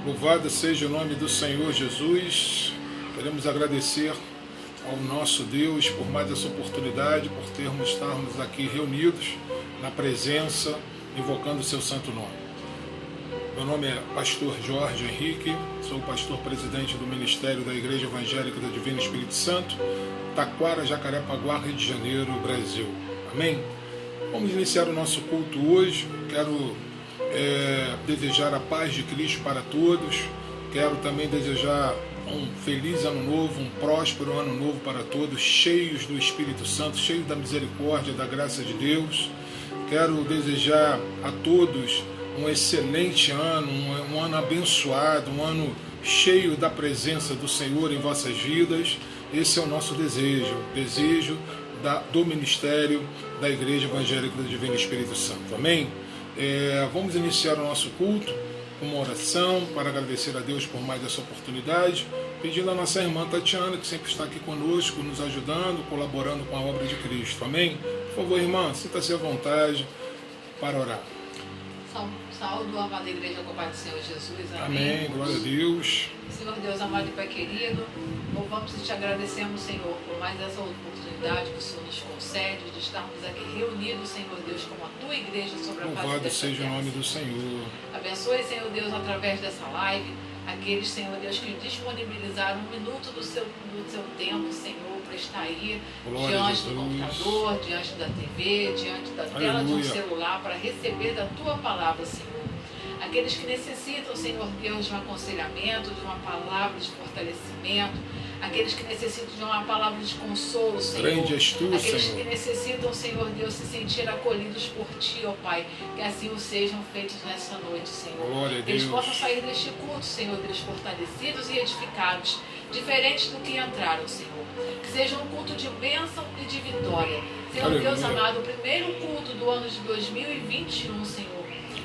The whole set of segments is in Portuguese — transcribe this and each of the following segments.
Louvado seja o nome do Senhor Jesus. Queremos agradecer ao nosso Deus por mais essa oportunidade, por estarmos aqui reunidos na presença, invocando o seu santo nome. Meu nome é pastor Jorge Henrique, sou o pastor presidente do Ministério da Igreja Evangélica do Divino Espírito Santo, Taquara, Jacarepaguá, Rio de Janeiro, Brasil. Amém? Vamos iniciar o nosso culto hoje. Quero desejar a paz de Cristo para todos. Quero também desejar um feliz ano novo, um próspero ano novo para todos, cheios do Espírito Santo, cheios da misericórdia, da graça de Deus. Quero desejar a todos um excelente ano, um ano abençoado, um ano cheio da presença do Senhor em vossas vidas. Esse é o nosso desejo do Ministério da Igreja Evangélica do Divino Espírito Santo. Amém? Vamos iniciar o nosso culto com uma oração para agradecer a Deus por mais essa oportunidade, pedindo a nossa irmã Tatiana, que sempre está aqui conosco, nos ajudando, colaborando com a obra de Cristo. Amém? Por favor, irmã, sinta-se à vontade para orar. Saúde, amada Igreja com a paz do Senhor Jesus. Amém. Glória a Deus. Senhor Deus, amado e Pai querido, louvamos e te agradecemos, Senhor, por mais essa oportunidade que o Senhor nos concede de estarmos aqui reunidos, Senhor Deus, como a tua igreja sobre a face dessa terra. Louvado seja o nome do Senhor. Abençoe, Senhor Deus, através dessa live, aqueles, Senhor Deus, que disponibilizaram um minuto do seu tempo, Senhor, para estar aí diante do computador, diante da TV, diante da tela de um celular, para receber da tua palavra, Senhor. Aqueles que necessitam, Senhor Deus, de um aconselhamento, de uma palavra de fortalecimento, aqueles que necessitam de uma palavra de consolo, Senhor. Grande és tu, aqueles Senhor. que necessitam, Senhor Deus, se sentir acolhidos por Ti, ó Pai, que assim o sejam feitos nessa noite, Senhor. Glória a Que eles Deus. possam sair deste culto, Senhor Deus, fortalecidos e edificados, diferentes do que entraram, Senhor. Que seja um culto de bênção e de vitória. Senhor Aleluia. Deus amado, o primeiro culto do ano de 2021, Senhor.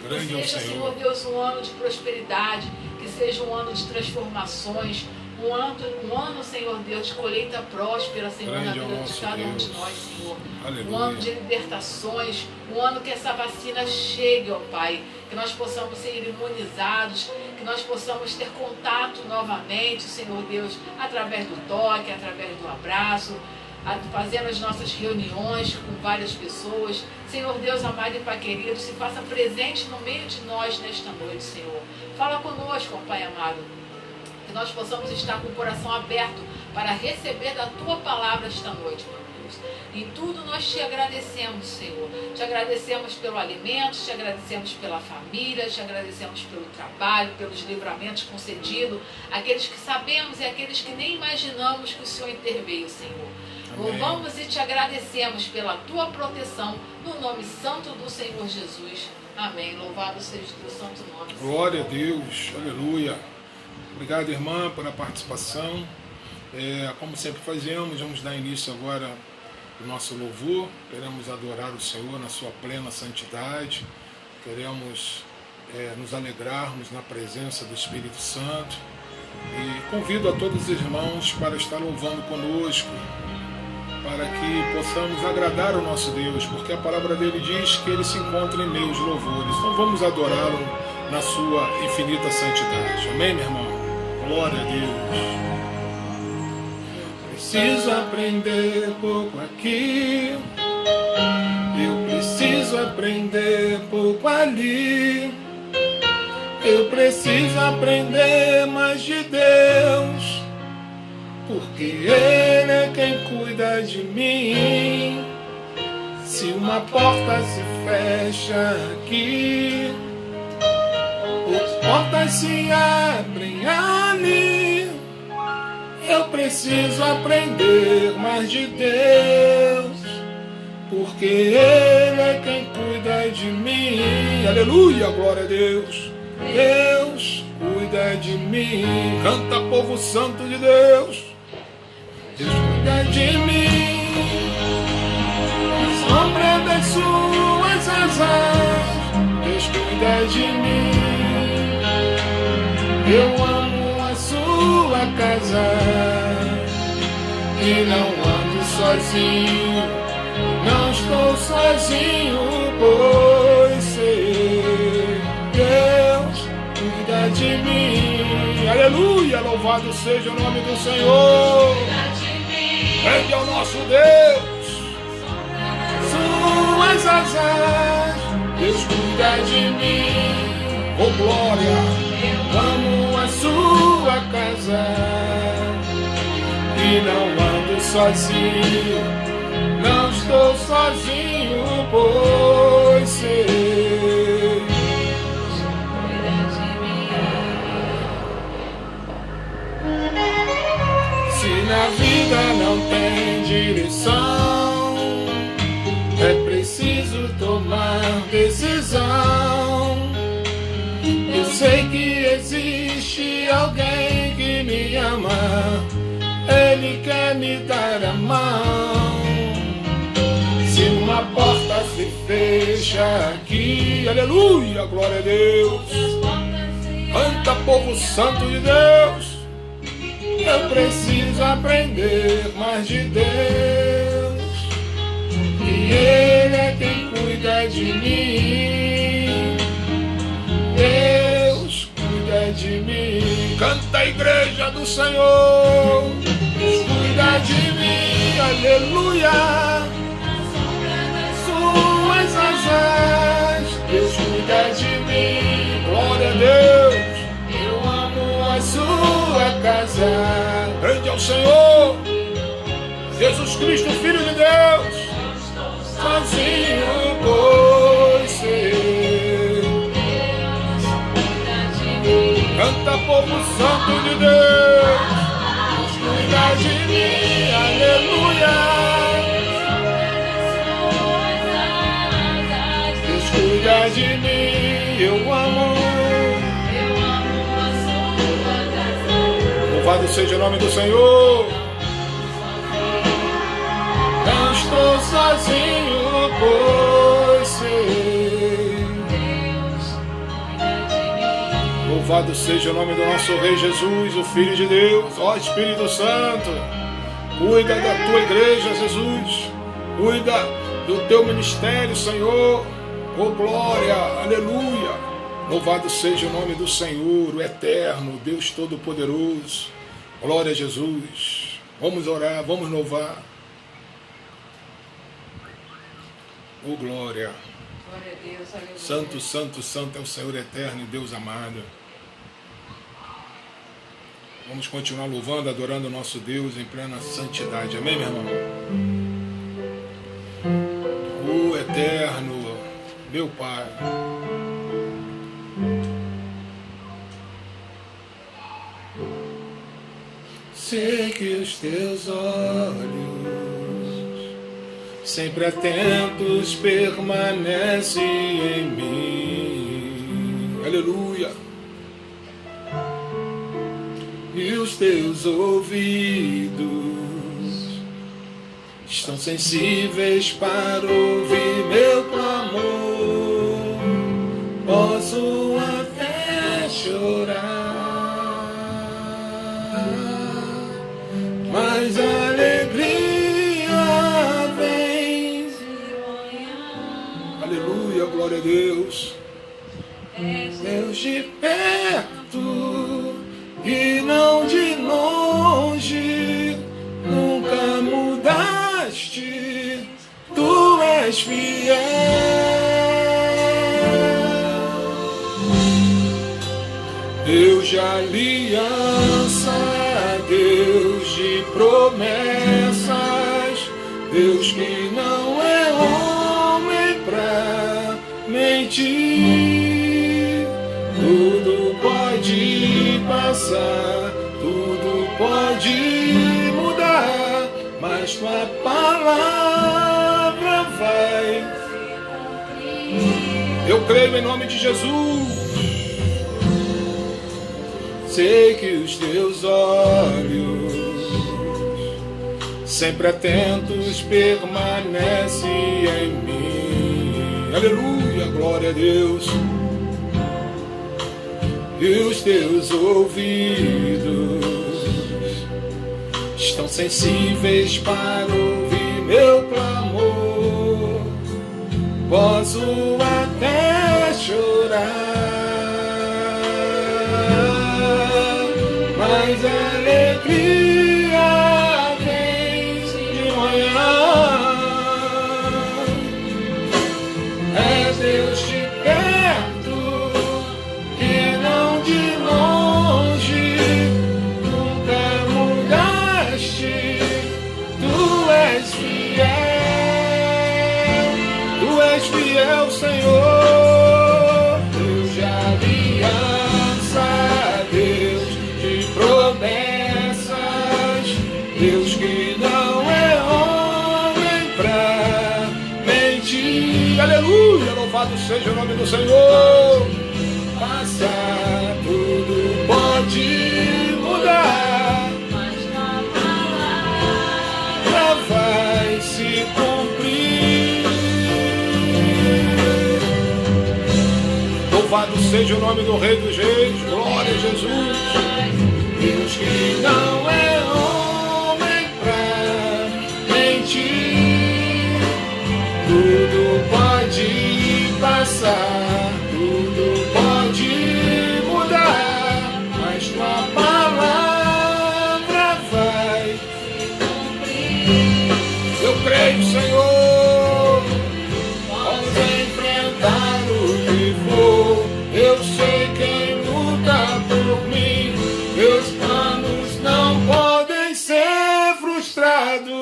Grande Que é o seja, Senhor. Senhor Deus, um ano de prosperidade, que seja um ano de transformações, um ano, Senhor Deus, de colheita próspera, Senhor, Grande na é o vida de nosso cada um de Deus. nós, Senhor. Aleluia. Um ano de libertações, um ano que essa vacina chegue, ó Pai, que nós possamos ser imunizados, que nós possamos ter contato novamente, Senhor Deus, através do toque, através do abraço, fazendo as nossas reuniões com várias pessoas. Senhor Deus amado e Pai querido, se faça presente no meio de nós nesta noite, Senhor. Fala conosco, ó Pai amado, que nós possamos estar com o coração aberto para receber da Tua palavra esta noite, meu Deus. Em tudo nós te agradecemos, Senhor. Te agradecemos pelo alimento, te agradecemos pela família, te agradecemos pelo trabalho, pelos livramentos concedidos, aqueles que sabemos e aqueles que nem imaginamos que o Senhor interveio, Senhor. Amém. Louvamos e te agradecemos pela Tua proteção, no nome santo do Senhor Jesus. Amém. Louvado seja o Teu santo nome, Senhor. Glória a Deus. Aleluia. Obrigado, irmã, pela participação. Como sempre fazemos, vamos dar início agora ao nosso louvor. Queremos adorar o Senhor na sua plena santidade. Queremos nos alegrarmos na presença do Espírito Santo. E convido a todos os irmãos para estar louvando conosco, para que possamos agradar o nosso Deus, porque a palavra dele diz que ele se encontra em meus louvores. Então vamos adorá-lo na sua infinita santidade. Amém, meu irmão? Glória a Deus. Preciso aprender pouco aqui, eu preciso aprender pouco ali, eu preciso aprender mais de Deus, porque Ele é quem cuida de mim. Se uma porta se fecha aqui, outras portas se abrem ali. Eu preciso aprender mais de Deus, porque Ele é quem cuida de mim. Aleluia, glória a Deus. Deus cuida de mim. Canta, povo santo de Deus. Deus cuida de mim. A sombra das suas asas, Deus cuida de mim. Eu amo a sua casa e não ando sozinho, não estou sozinho, pois sei Deus cuida de mim. Aleluia, louvado seja o nome do Senhor. Grande é o nosso Deus. Suas asas, Deus cuida de mim. Oh glória, amo a sua casa e não ando sozinho, não estou sozinho, pois sei. Se na vida não tem direção, é preciso tomar decisão. Eu sei que existe alguém que me ama, Ele quer me dar a mão. Se uma porta se fecha aqui, aleluia, glória a Deus. Canta, povo santo de Deus. Eu preciso aprender mais de Deus, que Ele é quem cuida de mim. Deus cuida de mim. Canta a igreja do Senhor. Deus cuida de mim, aleluia. Suas asas, Deus cuida de mim. Glória a Deus. Eu amo a sua casa. Grande é o Senhor, Jesus Cristo, Filho de Deus. Sozinho pois sei. Canta, povo santo de Deus. Deus cuida de mim, aleluia. Deus cuida de mim, eu amo. Louvado seja o nome do Senhor. Não estou sozinho, pois sei. Louvado seja o nome do nosso Rei Jesus, o Filho de Deus. Ó Espírito Santo, cuida da tua igreja, Jesus. Cuida do teu ministério, Senhor. Oh glória, aleluia. Louvado seja o nome do Senhor, o eterno, Deus Todo-Poderoso. Glória a Jesus. Vamos orar, vamos louvar. Oh glória. Glória a Deus, aleluia. Santo, santo, santo é o Senhor eterno e Deus amado. Vamos continuar louvando, adorando o nosso Deus em plena santidade. Amém, meu irmão? O eterno, meu Pai. Sei que os teus olhos, sempre atentos, permanecem em mim. Aleluia. E os teus ouvidos estão sensíveis para ouvir meu clamor. Posso até chorar, mas a alegria vem. Aleluia, glória a Deus. Deus de perto e não de longe, nunca mudaste, tu és fiel. Deus de aliança, Deus de promessas, Deus que não é homem pra mentir. Tudo pode passar, tudo pode mudar, mas tua palavra vai. Eu creio em nome de Jesus. Sei que os teus olhos, sempre atentos, permanecem em mim. Aleluia, glória a Deus. E os teus ouvidos estão sensíveis para ouvir meu clamor. Posso até chorar, traz alegria, vem de manhã. És Deus de perto e não de longe, nunca mudaste, tu és fiel, Senhor, Deus de aliança, Deus de promessas, Deus que não é homem pra mentir. Aleluia, louvado seja o nome do Senhor. Passar, tudo pode mudar, mas tua palavra vai se cumprir. Louvado seja o nome do Rei dos Reis, glória a Jesus. Deus que não é homem pra mentir, tudo pode passar, tudo pode mudar, mas tua palavra vai se cumprir. Eu creio, Senhor, vamos enfrentar o que for. Eu sei quem luta por mim, meus planos não podem ser frustrados.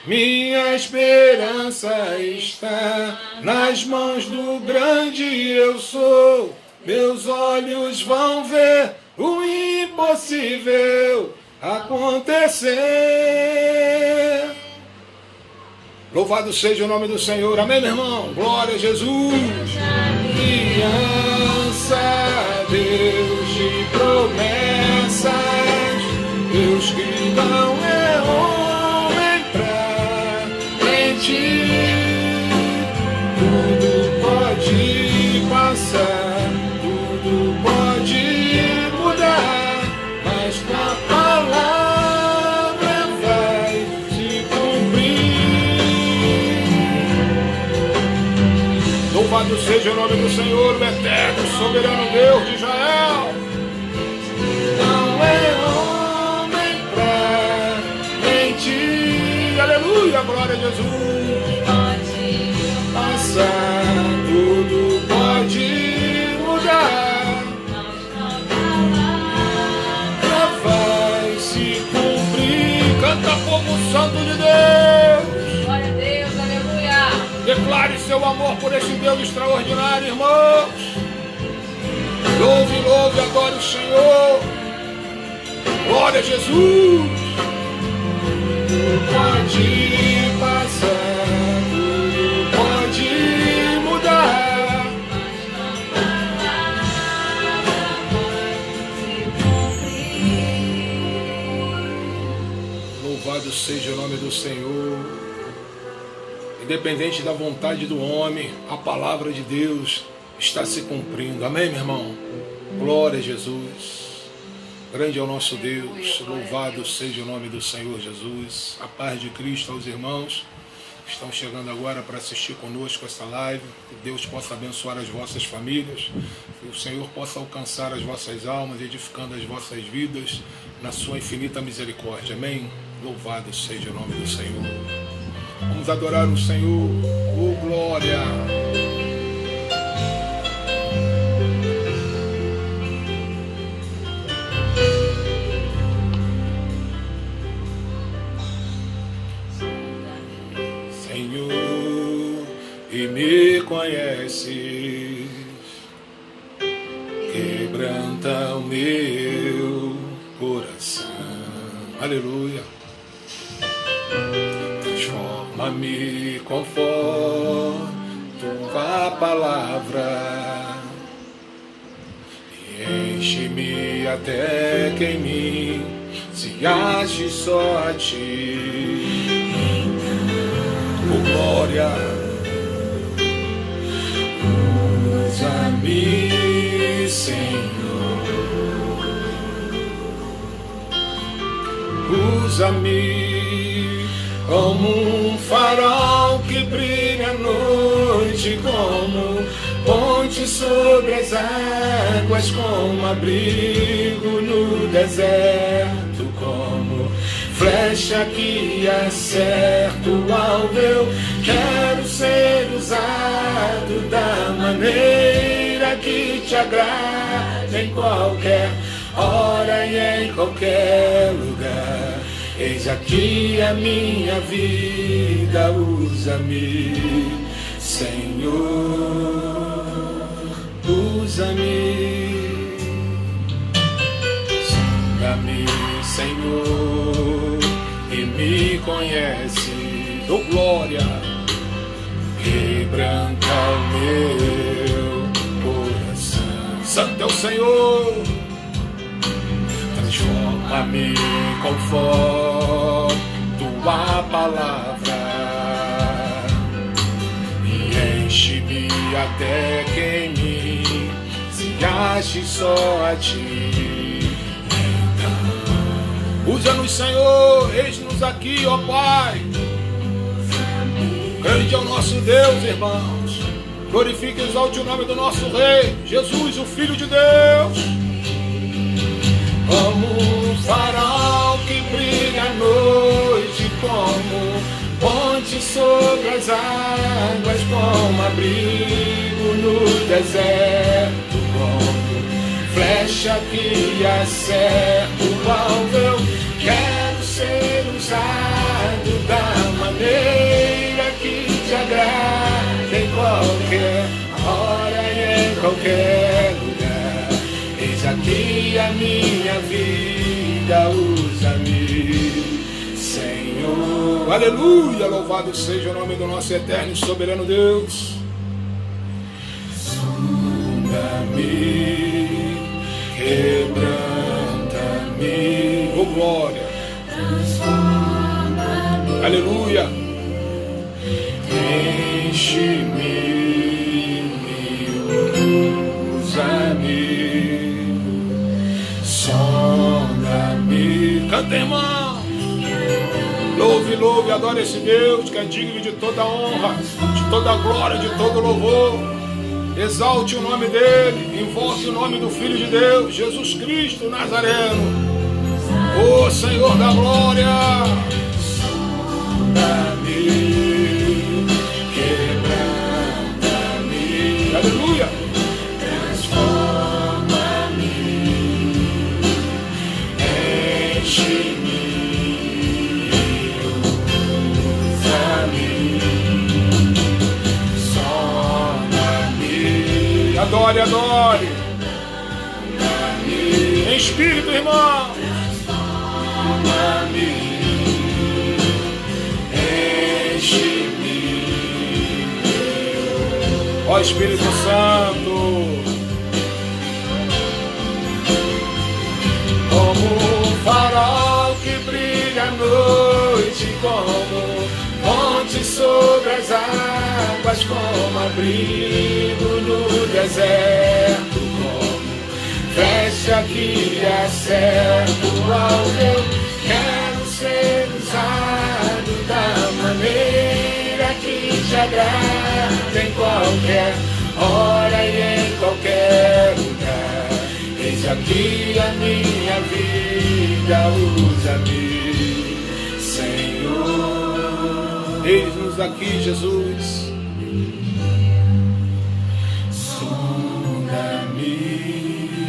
Minha esperança está nas mãos do grande eu sou. Meus olhos vão ver o impossível acontecer. Louvado seja o nome do Senhor, amém, meu irmão? Glória a Jesus. Aliança, Deus de promessas, Deus que não é homem pra mentir, tudo pode passar, tudo pode mudar, mas tua palavra vai se cumprir. Louvado seja o nome do Senhor, o eterno, soberano Deus de Israel. Não é homem pra mentir. Aleluia, glória a Jesus. Pode passar, tudo pode mudar, vai se cumprir. Canta, povo santo de Deus. Glória a Deus, aleluia. Declare seu amor por esse Deus extraordinário, irmãos. Louve, louve, adore o Senhor. Glória a Jesus. Tudo pode passar, tudo pode mudar, mas tua palavra vai se cumprir. Louvado seja o nome do Senhor. Independente da vontade do homem, a palavra de Deus está se cumprindo. Amém, meu irmão? Glória a Jesus. Grande é o nosso Deus. Louvado seja o nome do Senhor Jesus. A paz de Cristo aos irmãos que estão chegando agora para assistir conosco essa live. Que Deus possa abençoar as vossas famílias. Que o Senhor possa alcançar as vossas almas, edificando as vossas vidas na sua infinita misericórdia. Amém? Louvado seja o nome do Senhor. Vamos adorar o Senhor. Oh, glória! Senhor, e me conheces, quebranta o meu coração. Aleluia! Transforma-me conforme tua palavra e enche-me até que em mim se ache só a ti. Oh, glória, usa-me, Senhor, usa-me como um farol que brilha à noite, como ponte sobre as águas, como abrigo no deserto, como flecha que acerta o alvo. Eu quero ser usado da maneira que te agrada, em qualquer hora e em qualquer lugar. Eis aqui a minha vida, usa-me, Senhor, usa-me. Sonda-me, Senhor, e me conhece. Dou glória, quebranta o meu coração. Santo é o Senhor. Transforma-me conforme tua palavra e enche-me até que em mim se ache só a ti. Então, usa-nos, Senhor, eis-nos aqui, ó Pai. Grande é o nosso Deus, irmãos. Glorifique e exalte o nome do nosso Rei, Jesus, o Filho de Deus. Como um farol que brilha à noite, como ponte sobre as águas, como abrigo no deserto, como flecha que acerta o alvo. Eu quero ser usado da maneira que te agrada, em qualquer hora e em qualquer lugar. Eis aqui a minha vida, usa-me, Senhor. Aleluia, louvado seja o nome do nosso eterno e soberano Deus. Sonda-me, quebranta-me, oh glória, transforma-me, aleluia, enche-me, usa-me. Sonda-me. Canta, irmão. Louve, louve, adore esse Deus que é digno de toda honra, de toda glória, de todo louvor. Exalte o nome dele, invoque o nome do Filho de Deus, Jesus Cristo Nazareno, o Senhor da glória. Sonda-me, quebranta-me, aleluia. Adore, adore. Em espírito, irmão. Enche-me, ó Espírito Santo. Como um farol que brilha à noite, como ponte sobre as águas, como abrigo no deserto, como flecha que acerta o alvo. Eu quero ser usado da maneira que te agrada, em qualquer hora e em qualquer lugar. Eis aqui a minha vida, usa-me, Senhor. Eis-nos aqui, Jesus. Sonda-me,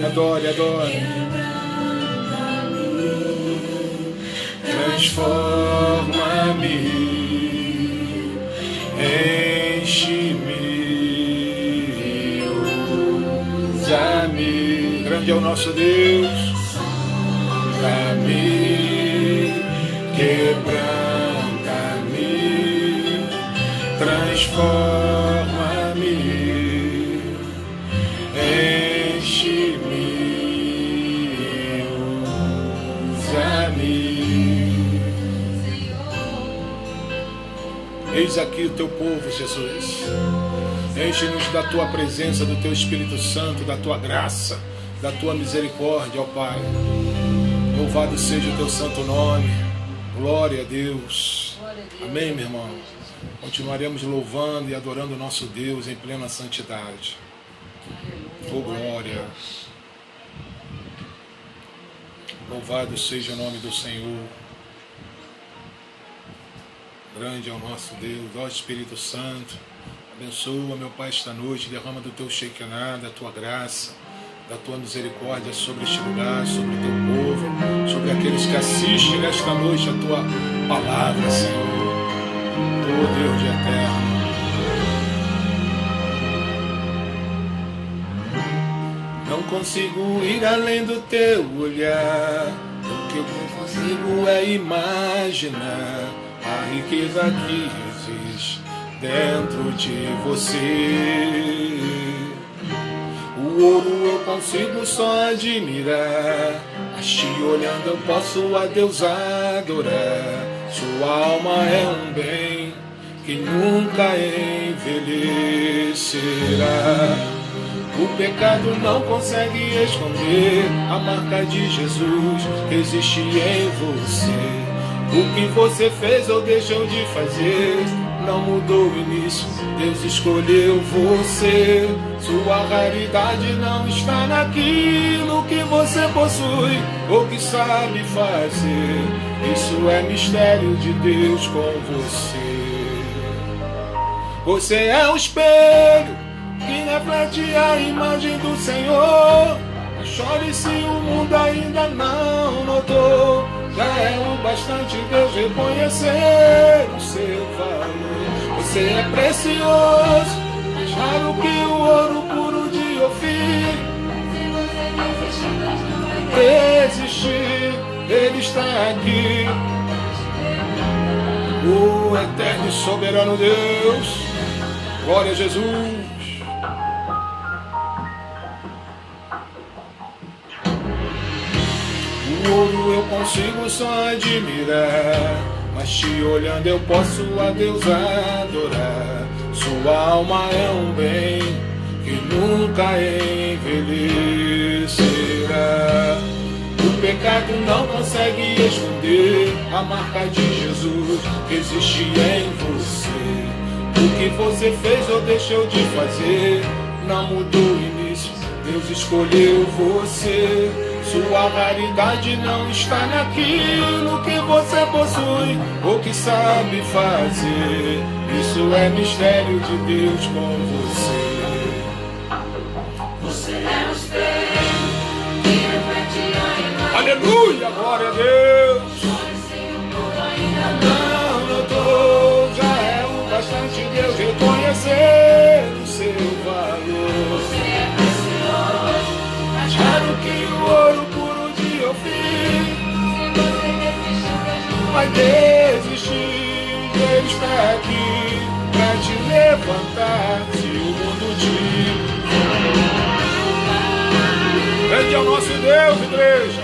adore, adore. Transforma-me, enche-me, usa-me. Grande é o nosso Deus. Sonda-me, quebranta-me, transforma-me, enche-me, usa-me. Eis aqui o teu povo, Jesus. Enche-nos da tua presença, do teu Espírito Santo, da tua graça, da tua misericórdia, ó Pai. Louvado seja o teu santo nome. Glória a Deus. Amém, meu irmão. Continuaremos louvando e adorando o nosso Deus em plena santidade. Oh, glória. Louvado seja o nome do Senhor. Grande é o nosso Deus. Ó Espírito Santo, abençoa, meu Pai, esta noite. Derrama do teu Shekinah, da tua graça, da tua misericórdia sobre este lugar, sobre o teu povo, sobre aqueles que assistem nesta noite a tua palavra, Senhor. Oh, Deus de eterno. Não consigo ir além do teu olhar. O que eu consigo é imaginar a riqueza que existe dentro de você. O ouro eu consigo só admirar, mas te olhando eu posso a Deus adorar. Sua alma é um bem que nunca envelhecerá. O pecado não consegue esconder a marca de Jesus que existe em você. O que você fez ou deixou de fazer não mudou o início, Deus escolheu você. Sua raridade não está naquilo que você possui ou que sabe fazer. Isso é mistério de Deus com você. Você é um espelho que reflete a imagem do Senhor. Não chore se o mundo ainda não notou. Já é o bastante Deus reconhecer o seu valor. Você é precioso, mais raro que o ouro puro de Ofir. Se você desistir, Ele está aqui. O eterno e soberano Deus. Glória a Jesus. O ouro eu consigo só admirar, mas te olhando eu posso a Deus adorar. Sua alma é um bem que nunca envelhecerá. O pecado não consegue esconder a marca de Jesus que existe em você. O que você fez ou deixou de fazer não mudou o início, Deus escolheu você. Sua raridade não está naquilo que você possui ou que sabe fazer. Isso é mistério de Deus com você. Você é o espelho que reflete a imagem. Aleluia, glória a Deus. Não notou, já é o bastante Deus reconhecer o seu valor. Você é precioso, mais raro que o ouro puro de Ofir. Se você desistir, vai desistir. Ele está aqui pra te levantar. Se o mundo te... Grande é o nosso Deus, igreja.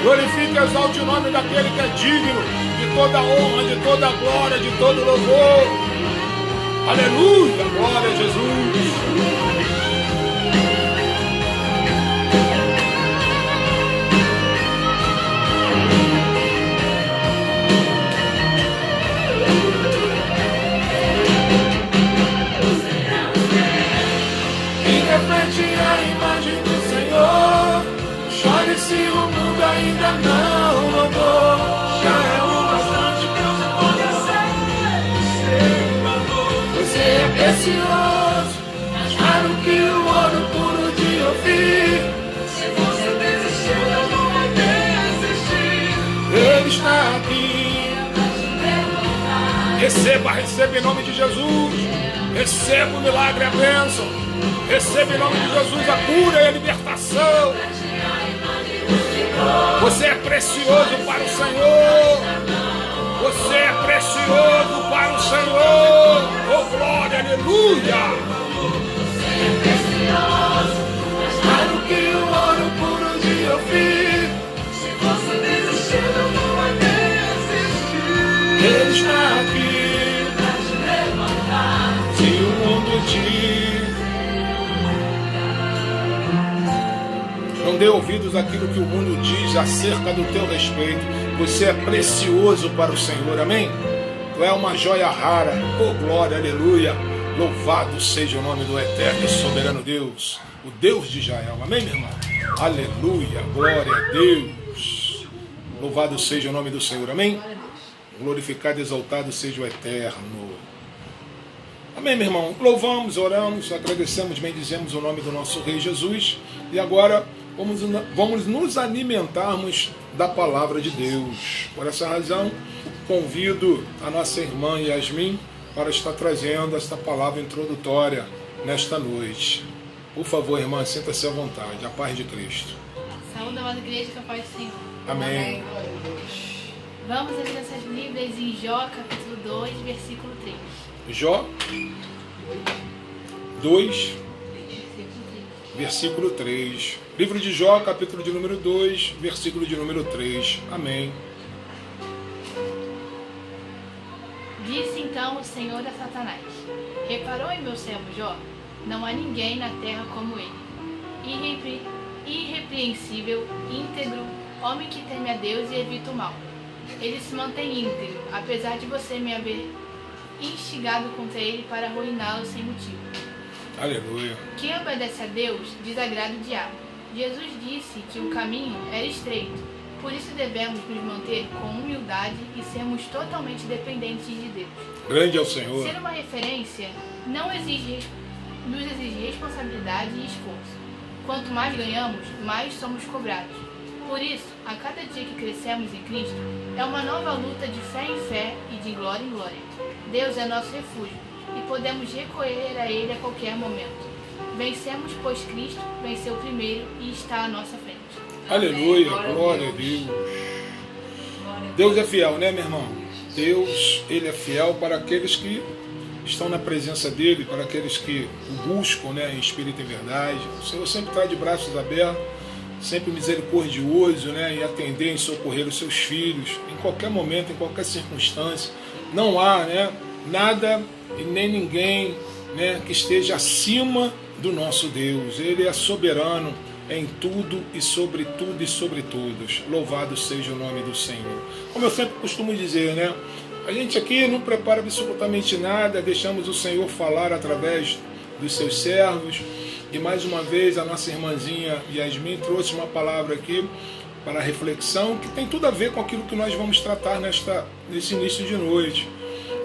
Glorifique e exalte o nome daquele que é digno de toda honra, de toda glória, de todo louvor. Aleluia, glória a Jesus. Reflete a imagem do Senhor. Chore se o mundo ainda não notou. Já é o bastante para você é precioso, mais raro que o ouro puro de Ofir. Se você desistir, Deus não vai desistir. Ele está aqui. Receba, receba em nome de Jesus. Receba o milagre e a bênção. Receba em nome de Jesus a cura e a libertação. Você é precioso para o Senhor. Você é precioso para o Senhor. Oh, glória, aleluia. Você é precioso, mais raro que o ouro puro de Ofir. Se você desistir, Deus não vai desistir. Ele está aqui para te levantar. Se o mundo te... Não dê ouvidos àquilo que o mundo diz acerca do teu respeito. Você é precioso para o Senhor, amém? Tu é uma joia rara, oh glória, aleluia. Louvado seja o nome do eterno e soberano Deus, o Deus de Israel. Amém, meu irmão? Aleluia, glória a Deus. Louvado seja o nome do Senhor. Amém? Glorificado e exaltado seja o eterno. Amém, meu irmão? Louvamos, oramos, agradecemos, bendizemos o nome do nosso Rei Jesus. E agora vamos nos alimentarmos da palavra de Deus. Por essa razão, convido a nossa irmã Yasmin para estar trazendo esta palavra introdutória nesta noite. Por favor, irmã, sinta-se à vontade. A paz de Cristo. Saúde, amada igreja, que a paz do Senhor. Amém. Vamos abrir nossas Bíblias em Jó, capítulo 2, versículo 3. Jó 2, versículo 3. Livro de Jó, capítulo de número 2, versículo de número 3. Amém. Disse então o Senhor a Satanás: reparou em meu servo Jó? Não há ninguém na terra como ele. Irrepreensível, íntegro, homem que teme a Deus e evita o mal. Ele se mantém íntegro, apesar de você me haver instigado contra ele para arruiná-lo sem motivo. Aleluia. Quem obedece a Deus desagrada o diabo. Jesus disse que o caminho era estreito, por isso devemos nos manter com humildade e sermos totalmente dependentes de Deus. Grande é o Senhor. Ser uma referência nos exige responsabilidade e esforço. Quanto mais ganhamos, mais somos cobrados. Por isso, a cada dia que crescemos em Cristo, é uma nova luta de fé em fé e de glória em glória. Deus é nosso refúgio e podemos recorrer a Ele a qualquer momento. Vencemos, pois Cristo venceu primeiro e está à nossa frente. Aleluia, glória a Deus. Deus é fiel, né, meu irmão? Deus, Ele é fiel para aqueles que estão na presença dEle, para aqueles que o buscam, né, em espírito e em verdade. O Senhor sempre está de braços abertos, sempre misericordioso, né, em atender, em socorrer os seus filhos, em qualquer momento, em qualquer circunstância. Não há, né, nada e nem ninguém, né, que esteja acima do nosso Deus. Ele é soberano em tudo e sobre todos. Louvado seja o nome do Senhor. Como eu sempre costumo dizer, né, a gente aqui não prepara absolutamente nada, deixamos o Senhor falar através dos seus servos. E mais uma vez a nossa irmãzinha Yasmin trouxe uma palavra aqui para reflexão que tem tudo a ver com aquilo que nós vamos tratar nesse início de noite,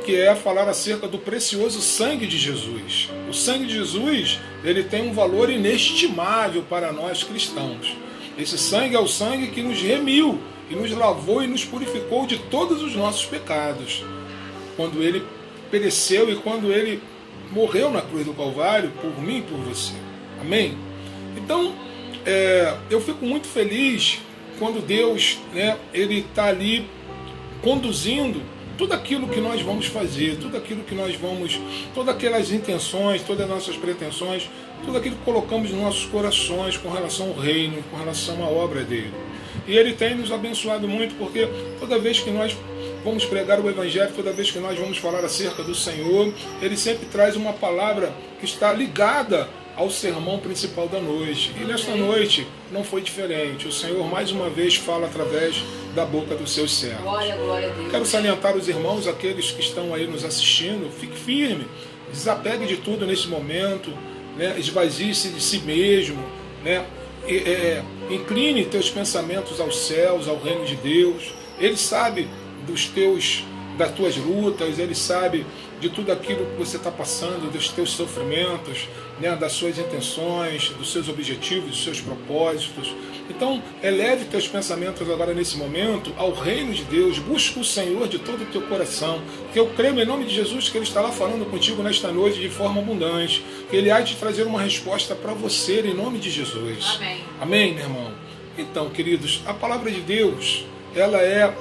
que é falar acerca do precioso sangue de Jesus. O sangue de Jesus, ele tem um valor inestimável para nós cristãos. Esse sangue é o sangue que nos remiu, e nos lavou e nos purificou de todos os nossos pecados. Quando ele pereceu e quando ele morreu na cruz do Calvário, por mim e por você. Amém? Então, eu fico muito feliz quando Deus, né, ele está ali conduzindo tudo aquilo que nós vamos fazer, tudo aquilo que nós vamos, todas aquelas intenções, todas as nossas pretensões, tudo aquilo que colocamos nos nossos corações com relação ao reino, com relação à obra dele. E ele tem nos abençoado muito, porque toda vez que nós vamos pregar o Evangelho, toda vez que nós vamos falar acerca do Senhor, ele sempre traz uma palavra que está ligada ao sermão principal da noite. E nesta noite não foi diferente. O Senhor mais uma vez fala através da boca dos seus servos. Glória, glória a Deus. Quero salientar os irmãos, aqueles que estão aí nos assistindo, fique firme, desapegue de tudo nesse momento, né? Esvazie-se de si mesmo, né? Incline teus pensamentos aos céus, ao reino de Deus. Ele sabe das tuas lutas, ele sabe de tudo aquilo que você está passando, dos teus sofrimentos, né, das suas intenções, dos seus objetivos, dos seus propósitos. Então, eleve teus pensamentos agora nesse momento ao reino de Deus, busca o Senhor de todo o teu coração, que eu creio em nome de Jesus que Ele está lá falando contigo nesta noite de forma abundante, que Ele há de trazer uma resposta para você em nome de Jesus. Amém. Amém, meu irmão? Então, queridos, a palavra de Deus, ela é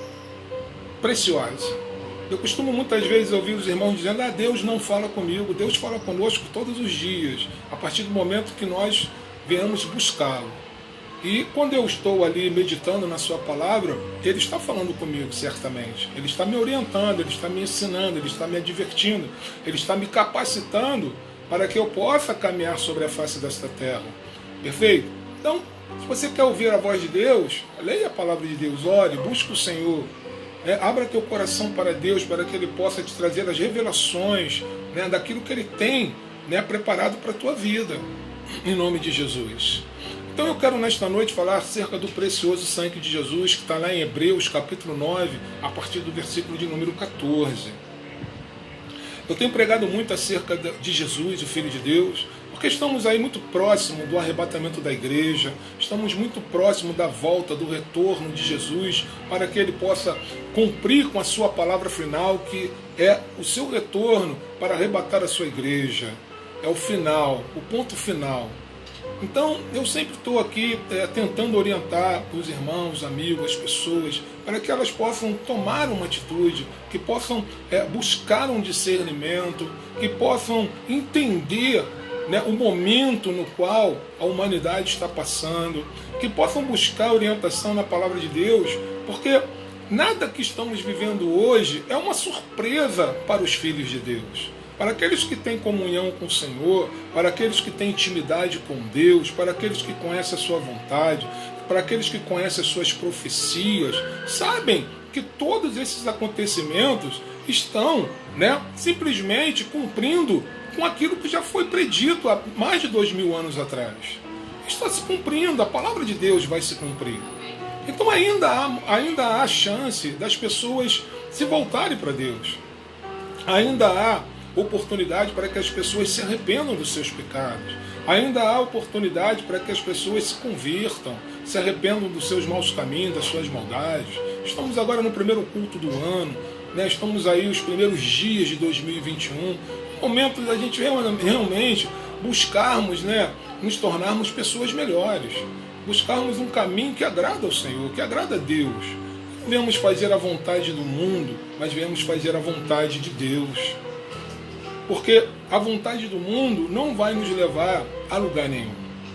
preciosa. Eu costumo muitas vezes ouvir os irmãos dizendo: Deus não fala comigo. Deus fala conosco todos os dias, a partir do momento que nós venhamos buscá-lo. E quando eu estou ali meditando na sua palavra, Ele está falando comigo, certamente. Ele está me orientando, Ele está me ensinando, Ele está me advertindo, Ele está me capacitando para que eu possa caminhar sobre a face desta terra. Perfeito? Então, se você quer ouvir a voz de Deus, leia a palavra de Deus, ore, busque o Senhor. Abra teu coração para Deus, para que Ele possa te trazer as revelações, né, daquilo que Ele tem, né, preparado para a tua vida, em nome de Jesus. Então eu quero nesta noite falar acerca do precioso sangue de Jesus, que está lá em Hebreus capítulo 9, a partir do versículo de número 14. Eu tenho pregado muito acerca de Jesus, o Filho de Deus, porque estamos aí muito próximo do arrebatamento da igreja, estamos muito próximo da volta, do retorno de Jesus, para que Ele possa cumprir com a sua palavra final, que é o seu retorno para arrebatar a sua igreja. É o final, o ponto final. Então, eu sempre estou aqui tentando orientar os irmãos, os amigos, as pessoas, para que elas possam tomar uma atitude, que possam buscar um discernimento, que possam entender, né, o momento no qual a humanidade está passando, que possam buscar orientação na palavra de Deus, porque nada que estamos vivendo hoje é uma surpresa para os filhos de Deus. Para aqueles que têm comunhão com o Senhor, para aqueles que têm intimidade com Deus, para aqueles que conhecem a sua vontade, para aqueles que conhecem as suas profecias, sabem que todos esses acontecimentos estão, né, simplesmente cumprindo com aquilo que já foi predito há mais de 2000 anos atrás. Está se cumprindo, a palavra de Deus vai se cumprir. Então ainda há chance das pessoas se voltarem para Deus. Ainda há oportunidade para que as pessoas se arrependam dos seus pecados. Ainda há oportunidade para que as pessoas se convirtam, se arrependam dos seus maus caminhos, das suas maldades. Estamos agora no primeiro culto do ano, né? Estamos aí os primeiros dias de 2021, momento da gente realmente buscarmos, né, nos tornarmos pessoas melhores, buscarmos um caminho que agrada ao Senhor, que agrada a Deus. Não viemos fazer a vontade do mundo, mas viemos fazer a vontade de Deus. Porque a vontade do mundo não vai nos levar a lugar nenhum.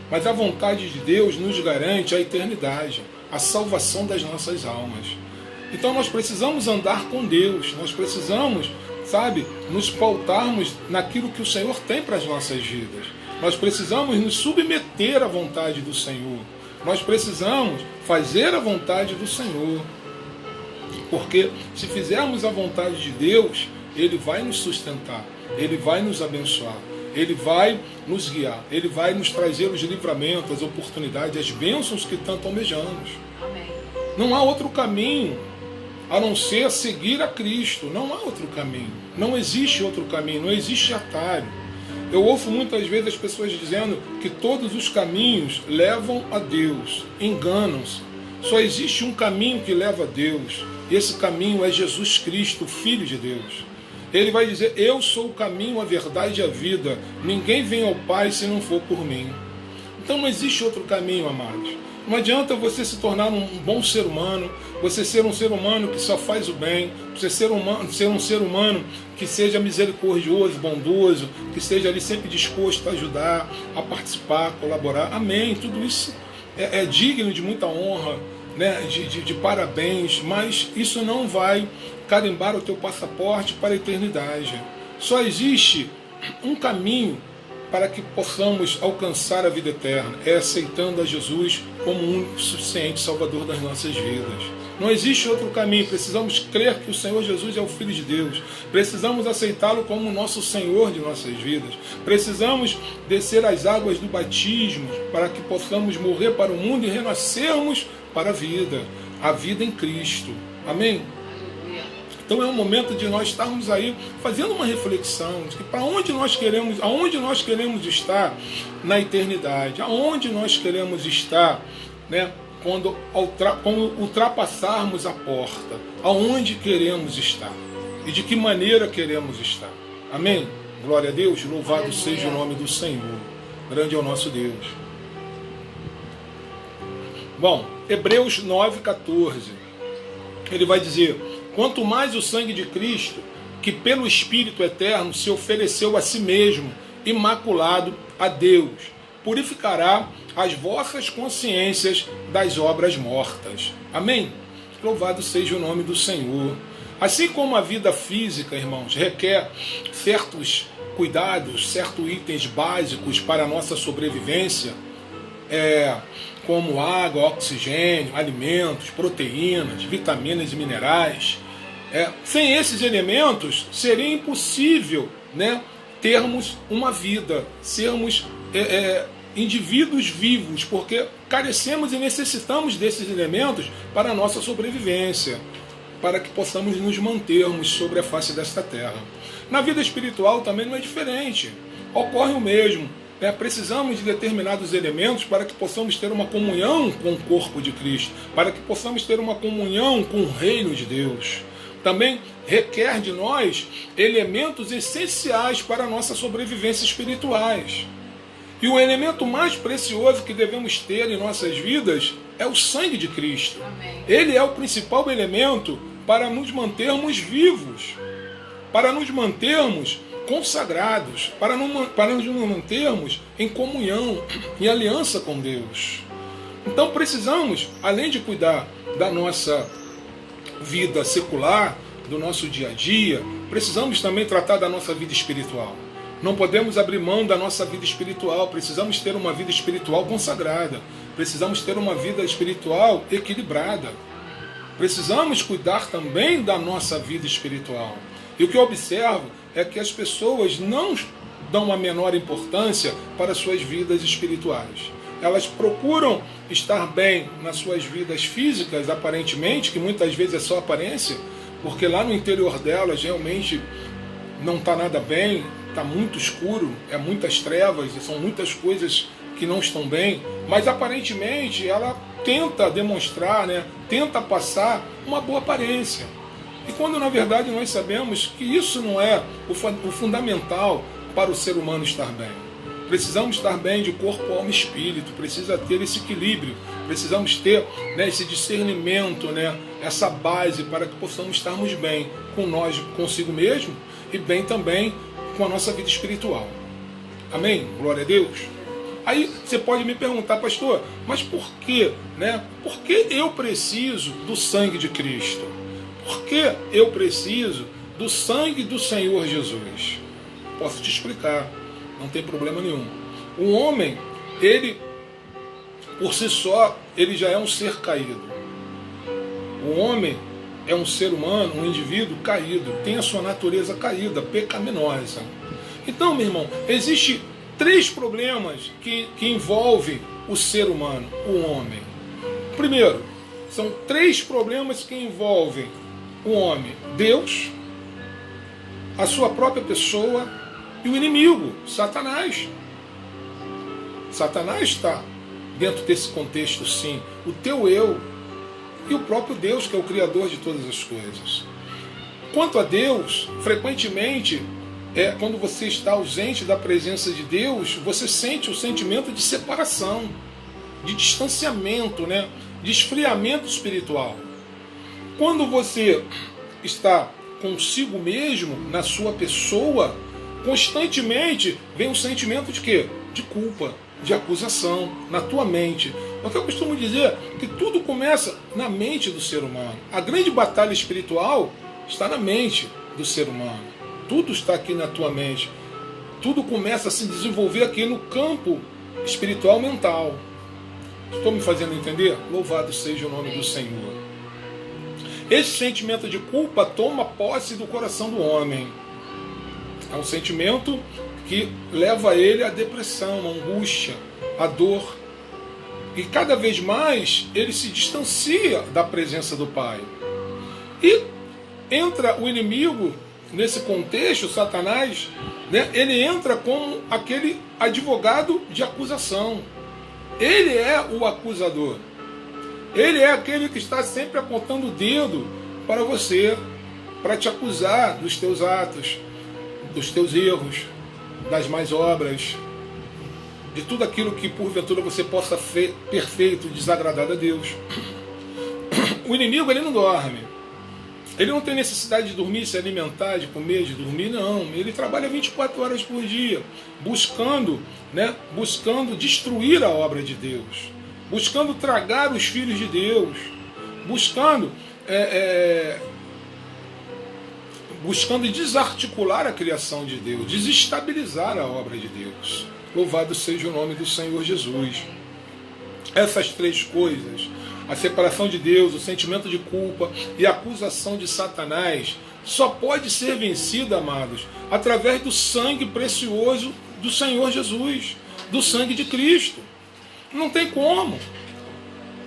Mas a vontade de Deus nos garante a eternidade, a salvação das nossas almas. Então nós precisamos andar com Deus, nós precisamos, nos pautarmos naquilo que o Senhor tem para as nossas vidas. Nós precisamos nos submeter à vontade do Senhor. Nós precisamos fazer a vontade do Senhor. Porque se fizermos a vontade de Deus, Ele vai nos sustentar. Ele vai nos abençoar, Ele vai nos guiar, Ele vai nos trazer os livramentos, as oportunidades, as bênçãos que tanto almejamos. Amém. Não há outro caminho a não ser seguir a Cristo. Não há outro caminho. Não existe outro caminho, não existe atalho. Eu ouço muitas vezes as pessoas dizendo que todos os caminhos levam a Deus. Enganam-se. Só existe um caminho que leva a Deus. E esse caminho é Jesus Cristo, o Filho de Deus. Ele vai dizer: eu sou o caminho, a verdade e a vida. Ninguém vem ao Pai se não for por mim. Então não existe outro caminho, amados. Não adianta você se tornar um bom ser humano, você ser um ser humano que só faz o bem, você ser um ser humano que seja misericordioso, bondoso, que esteja ali sempre disposto a ajudar, a participar, a colaborar. Amém. Tudo isso é digno de muita honra, né? de parabéns, mas isso não vai carimbar o teu passaporte para a eternidade. Só existe um caminho para que possamos alcançar a vida eterna, é aceitando a Jesus como o único suficiente Salvador das nossas vidas. Não existe outro caminho. Precisamos crer que o Senhor Jesus é o Filho de Deus. Precisamos aceitá-lo como o nosso Senhor de nossas vidas. Precisamos descer as águas do batismo para que possamos morrer para o mundo e renascermos para a vida em Cristo. Amém? Então é um momento de nós estarmos aí fazendo uma reflexão de que para onde nós queremos estar na eternidade, aonde nós queremos estar, né, quando ultrapassarmos a porta, aonde queremos estar e de que maneira queremos estar. Amém? Glória a Deus, louvado seja o nome do Senhor. Grande é o nosso Deus. Bom, Hebreus 9,14, ele vai dizer: quanto mais o sangue de Cristo, que pelo Espírito Eterno se ofereceu a si mesmo, imaculado a Deus, purificará as vossas consciências das obras mortas. Amém? Louvado seja o nome do Senhor. Assim como a vida física, irmãos, requer certos cuidados, certos itens básicos para a nossa sobrevivência, como água, oxigênio, alimentos, proteínas, vitaminas e minerais. Sem esses elementos, seria impossível, né, termos uma vida, sermos indivíduos vivos, porque carecemos e necessitamos desses elementos para a nossa sobrevivência, para que possamos nos mantermos sobre a face desta terra. Na vida espiritual também não é diferente, ocorre o mesmo. Precisamos de determinados elementos para que possamos ter uma comunhão com o corpo de Cristo, para que possamos ter uma comunhão com o reino de Deus. Também requer de nós elementos essenciais para a nossa sobrevivência espirituais. E o elemento mais precioso que devemos ter em nossas vidas é o sangue de Cristo. Amém. Ele é o principal elemento para nos mantermos vivos, para nos mantermos consagrados, para nos mantermos em comunhão, em aliança com Deus. Então precisamos, além de cuidar da nossa vida secular, do nosso dia a dia, precisamos também tratar da nossa vida espiritual. Não podemos abrir mão da nossa vida espiritual, precisamos ter uma vida espiritual consagrada, precisamos ter uma vida espiritual equilibrada, precisamos cuidar também da nossa vida espiritual. E o que eu observo é que as pessoas não dão a menor importância para as suas vidas espirituais. Elas procuram estar bem nas suas vidas físicas, aparentemente, que muitas vezes é só aparência, porque lá no interior delas realmente não está nada bem, está muito escuro, é muitas trevas, são muitas coisas que não estão bem, mas aparentemente ela tenta demonstrar, tenta passar uma boa aparência. E quando na verdade nós sabemos que isso não é o fundamental para o ser humano estar bem. Precisamos estar bem de corpo, alma e espírito, precisa ter esse equilíbrio, precisamos ter esse discernimento, essa base para que possamos estarmos bem com nós, consigo mesmo, e bem também com a nossa vida espiritual. Amém? Glória a Deus. Aí você pode me perguntar, pastor, mas por quê? Por que eu preciso do sangue de Cristo? Por que eu preciso do sangue do Senhor Jesus? Posso te explicar, não tem problema nenhum. O homem, ele, por si só, ele já é um ser caído. O homem é um ser humano, um indivíduo caído, tem a sua natureza caída, pecaminosa. Então, meu irmão, existem 3 problemas que envolvem o ser humano, o homem. Primeiro, são 3 problemas que envolvem o homem: Deus, a sua própria pessoa e o inimigo, Satanás. Satanás está dentro desse contexto, sim. O teu eu e o próprio Deus, que é o Criador de todas as coisas. Quanto a Deus, frequentemente, quando você está ausente da presença de Deus, você sente o sentimento de separação, de distanciamento, de esfriamento espiritual. Quando você está consigo mesmo, na sua pessoa, constantemente vem um sentimento de quê? De culpa, de acusação, na tua mente. Porque eu costumo dizer que tudo começa na mente do ser humano. A grande batalha espiritual está na mente do ser humano. Tudo está aqui na tua mente. Tudo começa a se desenvolver aqui no campo espiritual mental. Estou me fazendo entender? Louvado seja o nome do Senhor. Esse sentimento de culpa toma posse do coração do homem. É um sentimento que leva ele à depressão, à angústia, à dor. E cada vez mais ele se distancia da presença do Pai. E entra o inimigo nesse contexto, Satanás, ele entra como aquele advogado de acusação. Ele é o acusador. Ele é aquele que está sempre apontando o dedo para você, para te acusar dos teus atos, dos teus erros, das más obras, de tudo aquilo que porventura você possa ter feito desagradado a Deus. O inimigo, ele não dorme. Ele não tem necessidade de dormir, se alimentar, de comer, de dormir, não. Ele trabalha 24 horas por dia, buscando destruir a obra de Deus, buscando tragar os filhos de Deus, buscando desarticular a criação de Deus, desestabilizar a obra de Deus. Louvado seja o nome do Senhor Jesus. Essas três coisas, a separação de Deus, o sentimento de culpa e a acusação de Satanás, só pode ser vencida, amados, através do sangue precioso do Senhor Jesus, do sangue de Cristo. Não tem como.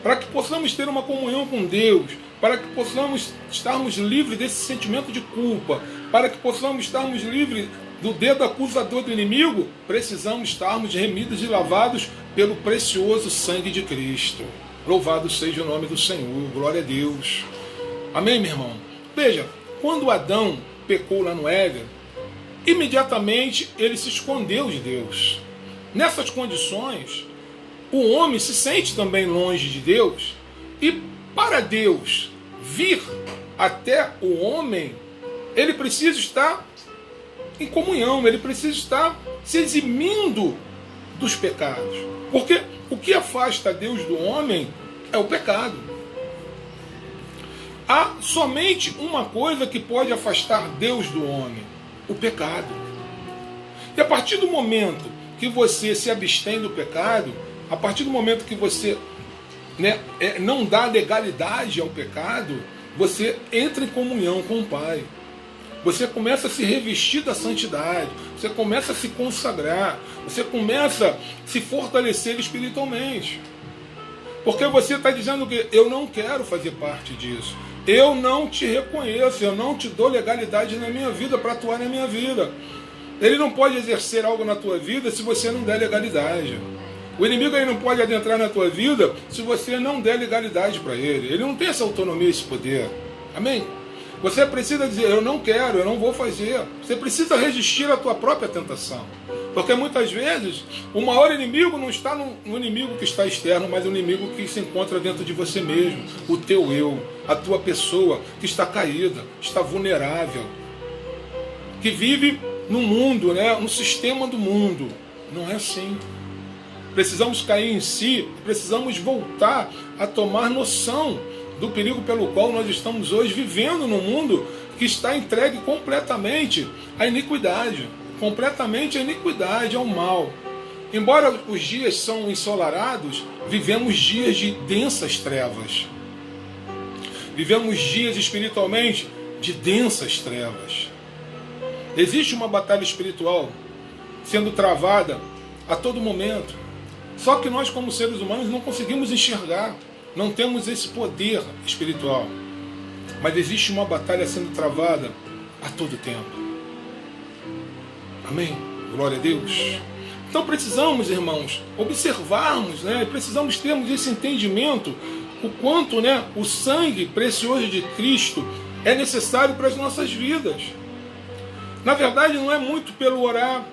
Para que possamos ter uma comunhão com Deus, para que possamos estarmos livres desse sentimento de culpa, para que possamos estarmos livres do dedo acusador do inimigo, precisamos estarmos remidos e lavados pelo precioso sangue de Cristo. Louvado seja o nome do Senhor, glória a Deus. Amém, meu irmão? Veja, quando Adão pecou lá no Éden, imediatamente ele se escondeu de Deus. Nessas condições, o homem se sente também longe de Deus, e para Deus vir até o homem, ele precisa estar em comunhão, ele precisa estar se eximindo dos pecados. Porque o que afasta Deus do homem é o pecado. Há somente uma coisa que pode afastar Deus do homem: o pecado. E a partir do momento que você se abstém do pecado, a partir do momento que você não dá legalidade ao pecado, você entra em comunhão com o Pai. Você começa a se revestir da santidade, você começa a se consagrar, você começa a se fortalecer espiritualmente. Porque você está dizendo que eu não quero fazer parte disso, eu não te reconheço, eu não te dou legalidade na minha vida para atuar na minha vida. Ele não pode exercer algo na tua vida se você não der legalidade. O inimigo ele não pode adentrar na tua vida se você não der legalidade para ele. Ele não tem essa autonomia, esse poder. Amém? Você precisa dizer, eu não quero, eu não vou fazer. Você precisa resistir à tua própria tentação. Porque muitas vezes o maior inimigo não está no inimigo que está externo, mas no inimigo que se encontra dentro de você mesmo. O teu eu, a tua pessoa que está caída, está vulnerável. Que vive no mundo, no sistema do mundo. Não é assim. Precisamos cair em si, precisamos voltar a tomar noção do perigo pelo qual nós estamos hoje vivendo no mundo que está entregue completamente à iniquidade, ao mal. Embora os dias são ensolarados, vivemos dias de densas trevas. Vivemos dias espiritualmente de densas trevas. Existe uma batalha espiritual sendo travada a todo momento. Só que nós, como seres humanos, não conseguimos enxergar. Não temos esse poder espiritual. Mas existe uma batalha sendo travada a todo tempo. Amém? Glória a Deus. Então precisamos, irmãos, observarmos, precisamos termos esse entendimento, o quanto o sangue precioso de Cristo é necessário para as nossas vidas. Na verdade, não é muito pelo orar,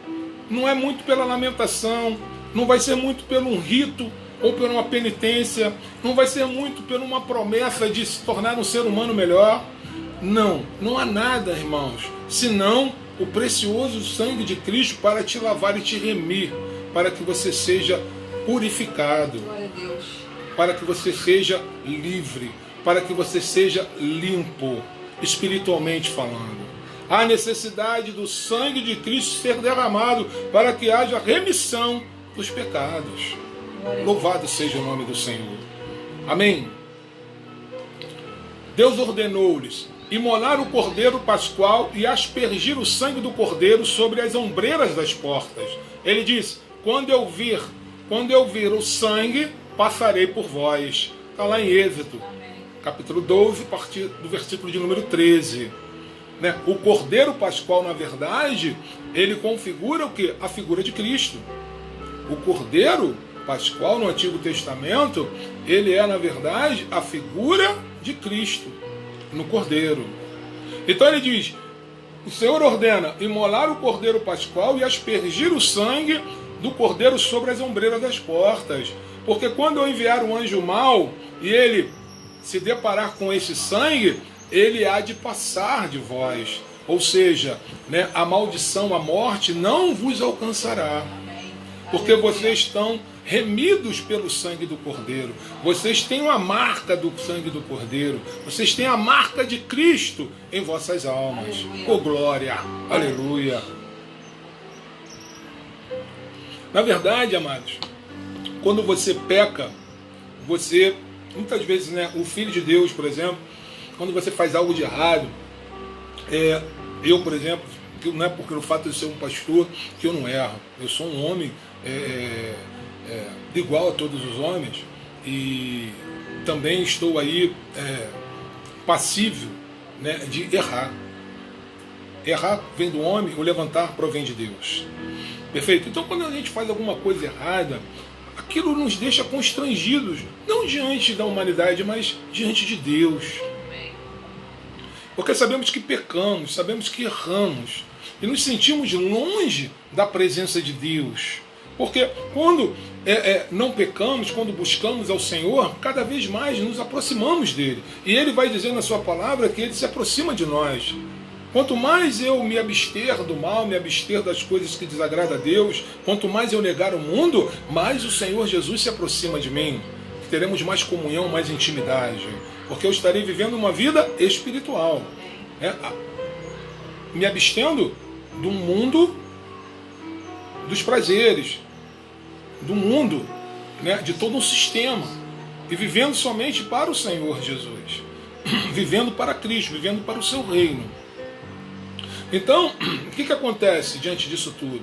não é muito pela lamentação, não vai ser muito pelo um rito ou por uma penitência, não vai ser muito por uma promessa de se tornar um ser humano melhor. Não há nada, irmãos, senão o precioso sangue de Cristo para te lavar e te remir, para que você seja purificado, para que você seja livre, para que você seja limpo, espiritualmente falando. Há necessidade do sangue de Cristo ser derramado para que haja remissão dos pecados. Louvado seja o nome do Senhor. Amém? Deus ordenou-lhes imolar o cordeiro pascual e aspergir o sangue do cordeiro sobre as ombreiras das portas. Ele diz, quando eu vir o sangue, passarei por vós. Está lá em Êxodo, capítulo 12, a partir do versículo de número 13. O cordeiro pascual, na verdade, ele configura o quê? A figura de Cristo. O cordeiro pascual no Antigo Testamento, ele é, na verdade, a figura de Cristo no cordeiro. Então ele diz, o Senhor ordena imolar o cordeiro pascual e aspergir o sangue do cordeiro sobre as ombreiras das portas. Porque quando eu enviar um anjo mau e ele se deparar com esse sangue, ele há de passar de vós. Ou seja, a maldição, a morte não vos alcançará. Porque vocês estão remidos pelo sangue do Cordeiro. Vocês têm a marca do sangue do Cordeiro. Vocês têm a marca de Cristo em vossas almas. Oh, glória! Aleluia! Na verdade, amados, quando você peca, você, muitas vezes, né, o Filho de Deus, por exemplo, quando você faz algo de errado, eu, por exemplo, que não é porque o fato de ser um pastor que eu não erro. Eu sou um homem igual a todos os homens e também estou aí passível, né, de errar. Errar vem do homem, o levantar provém de Deus. Perfeito? Então, quando a gente faz alguma coisa errada, aquilo nos deixa constrangidos, não diante da humanidade, mas diante de Deus. Porque sabemos que pecamos, sabemos que erramos e nos sentimos longe da presença de Deus. Porque quando não pecamos, quando buscamos ao Senhor, cada vez mais nos aproximamos dele. E ele vai dizer na sua palavra que ele se aproxima de nós. Quanto mais eu me abster do mal, me abster das coisas que desagradam a Deus, quanto mais eu negar o mundo, mais o Senhor Jesus se aproxima de mim. Teremos mais comunhão, mais intimidade. Porque eu estarei vivendo uma vida espiritual. Me abstendo do mundo dos prazeres, do mundo, né, de todo um sistema, e vivendo somente para o Senhor Jesus, vivendo para Cristo, vivendo para o seu reino. Então, o que acontece diante disso tudo?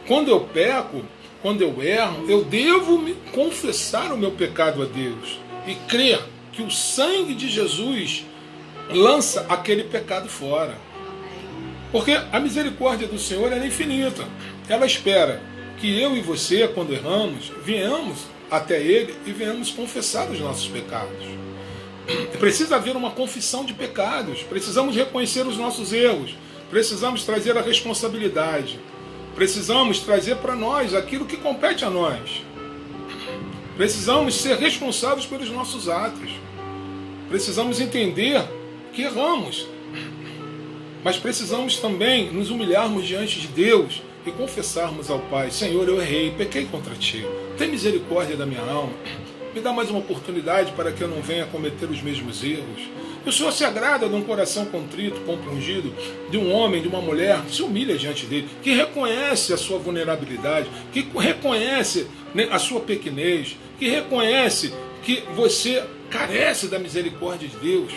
Quando eu peco, quando eu erro, eu devo me confessar o meu pecado a Deus e crer que o sangue de Jesus lança aquele pecado fora. Porque a misericórdia do Senhor é infinita. Ela espera que eu e você, quando erramos, venhamos até Ele e venhamos confessar os nossos pecados. Precisa haver uma confissão de pecados. Precisamos reconhecer os nossos erros. Precisamos trazer a responsabilidade. Precisamos trazer para nós aquilo que compete a nós. Precisamos ser responsáveis pelos nossos atos. Precisamos entender que erramos. Mas precisamos também nos humilharmos diante de Deus e confessarmos ao Pai: Senhor, eu errei, pequei contra Ti. Tem misericórdia da minha alma. Me dá mais uma oportunidade para que eu não venha cometer os mesmos erros. E o Senhor se agrada de um coração contrito, compungido, de um homem, de uma mulher que se humilha diante dele, que reconhece a sua vulnerabilidade, que reconhece, né, a sua pequenez, que reconhece que você carece da misericórdia de Deus.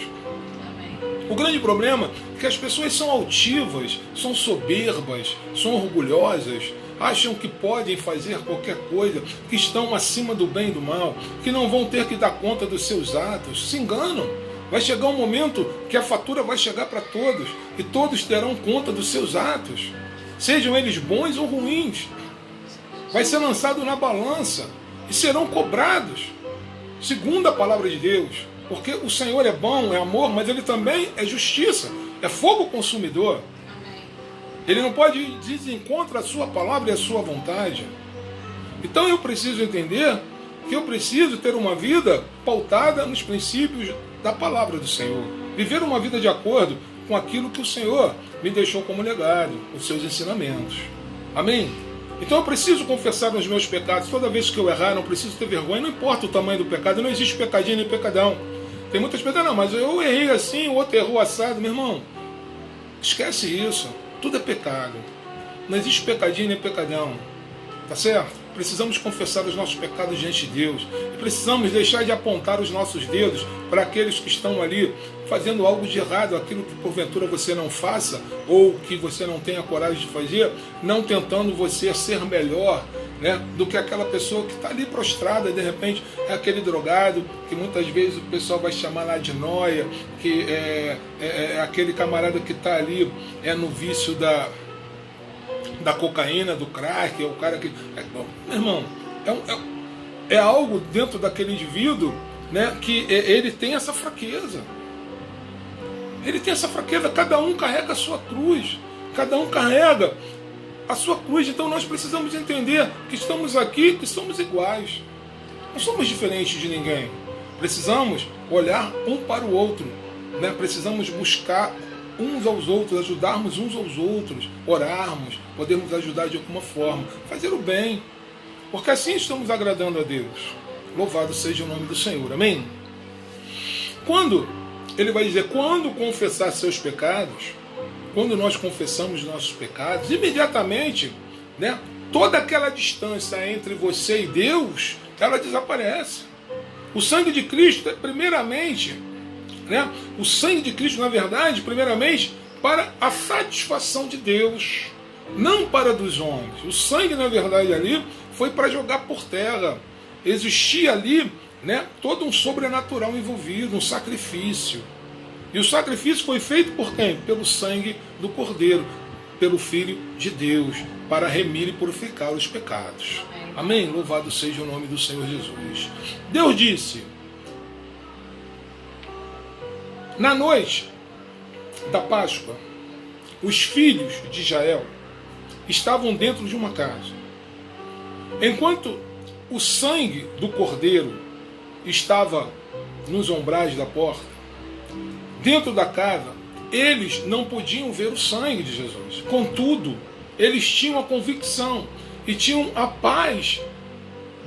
O grande problema é que as pessoas são altivas, são soberbas, são orgulhosas, acham que podem fazer qualquer coisa, que estão acima do bem e do mal, que não vão ter que dar conta dos seus atos. Se enganam. Vai chegar um momento que a fatura vai chegar para todos e todos terão conta dos seus atos, sejam eles bons ou ruins. Vai ser lançado na balança e serão cobrados, segundo a palavra de Deus. Porque o Senhor é bom, é amor, mas Ele também é justiça, é fogo consumidor. Ele não pode ir de desencontro à sua palavra e à sua vontade. Então eu preciso entender que eu preciso ter uma vida pautada nos princípios da palavra do Senhor. Viver uma vida de acordo com aquilo que o Senhor me deixou como legado, os seus ensinamentos. Amém? Então eu preciso confessar os meus pecados. Toda vez que eu errar, não preciso ter vergonha. Não importa o tamanho do pecado, não existe pecadinho nem pecadão. Tem muitas pessoas, não, mas eu errei assim, o outro errou assado. Meu irmão, esquece isso. Tudo é pecado. Não existe pecadinho nem pecadão. Tá certo? Precisamos confessar os nossos pecados diante de Deus. E precisamos deixar de apontar os nossos dedos para aqueles que estão ali fazendo algo de errado, aquilo que porventura você não faça, ou que você não tenha coragem de fazer, não tentando você ser melhor, né, do que aquela pessoa que está ali prostrada. De repente é aquele drogado, que muitas vezes o pessoal vai chamar lá de nóia, que é aquele camarada que está ali no vício da cocaína, do crack, é o cara que... meu irmão, é algo dentro daquele indivíduo, né, que ele tem essa fraqueza. Ele tem essa fraqueza, cada um carrega a sua cruz, cada um carrega a sua cruz. Então nós precisamos entender que estamos aqui, que somos iguais. Não somos diferentes de ninguém. Precisamos olhar um para o outro, né? Precisamos buscar uns aos outros, ajudarmos uns aos outros, orarmos, podermos ajudar de alguma forma, fazer o bem, porque assim estamos agradando a Deus. Louvado seja o nome do Senhor, amém? Ele vai dizer, quando confessar seus pecados, quando nós confessamos nossos pecados, imediatamente, né, toda aquela distância entre você e Deus, ela desaparece. O sangue de Cristo é primeiramente, né? O sangue de Cristo, na verdade, primeiramente, para a satisfação de Deus, não para dos homens. O sangue, na verdade, ali foi para jogar por terra. Existia ali, né, todo um sobrenatural envolvido, um sacrifício. E o sacrifício foi feito por quem? Pelo sangue do Cordeiro, pelo Filho de Deus, para remir e purificar os pecados. Amém? Louvado seja o nome do Senhor Jesus. Deus disse, na noite da Páscoa, os filhos de Israel estavam dentro de uma casa. Enquanto o sangue do Cordeiro estava nos umbrais da porta, dentro da casa, eles não podiam ver o sangue de Jesus. Contudo, eles tinham a convicção e tinham a paz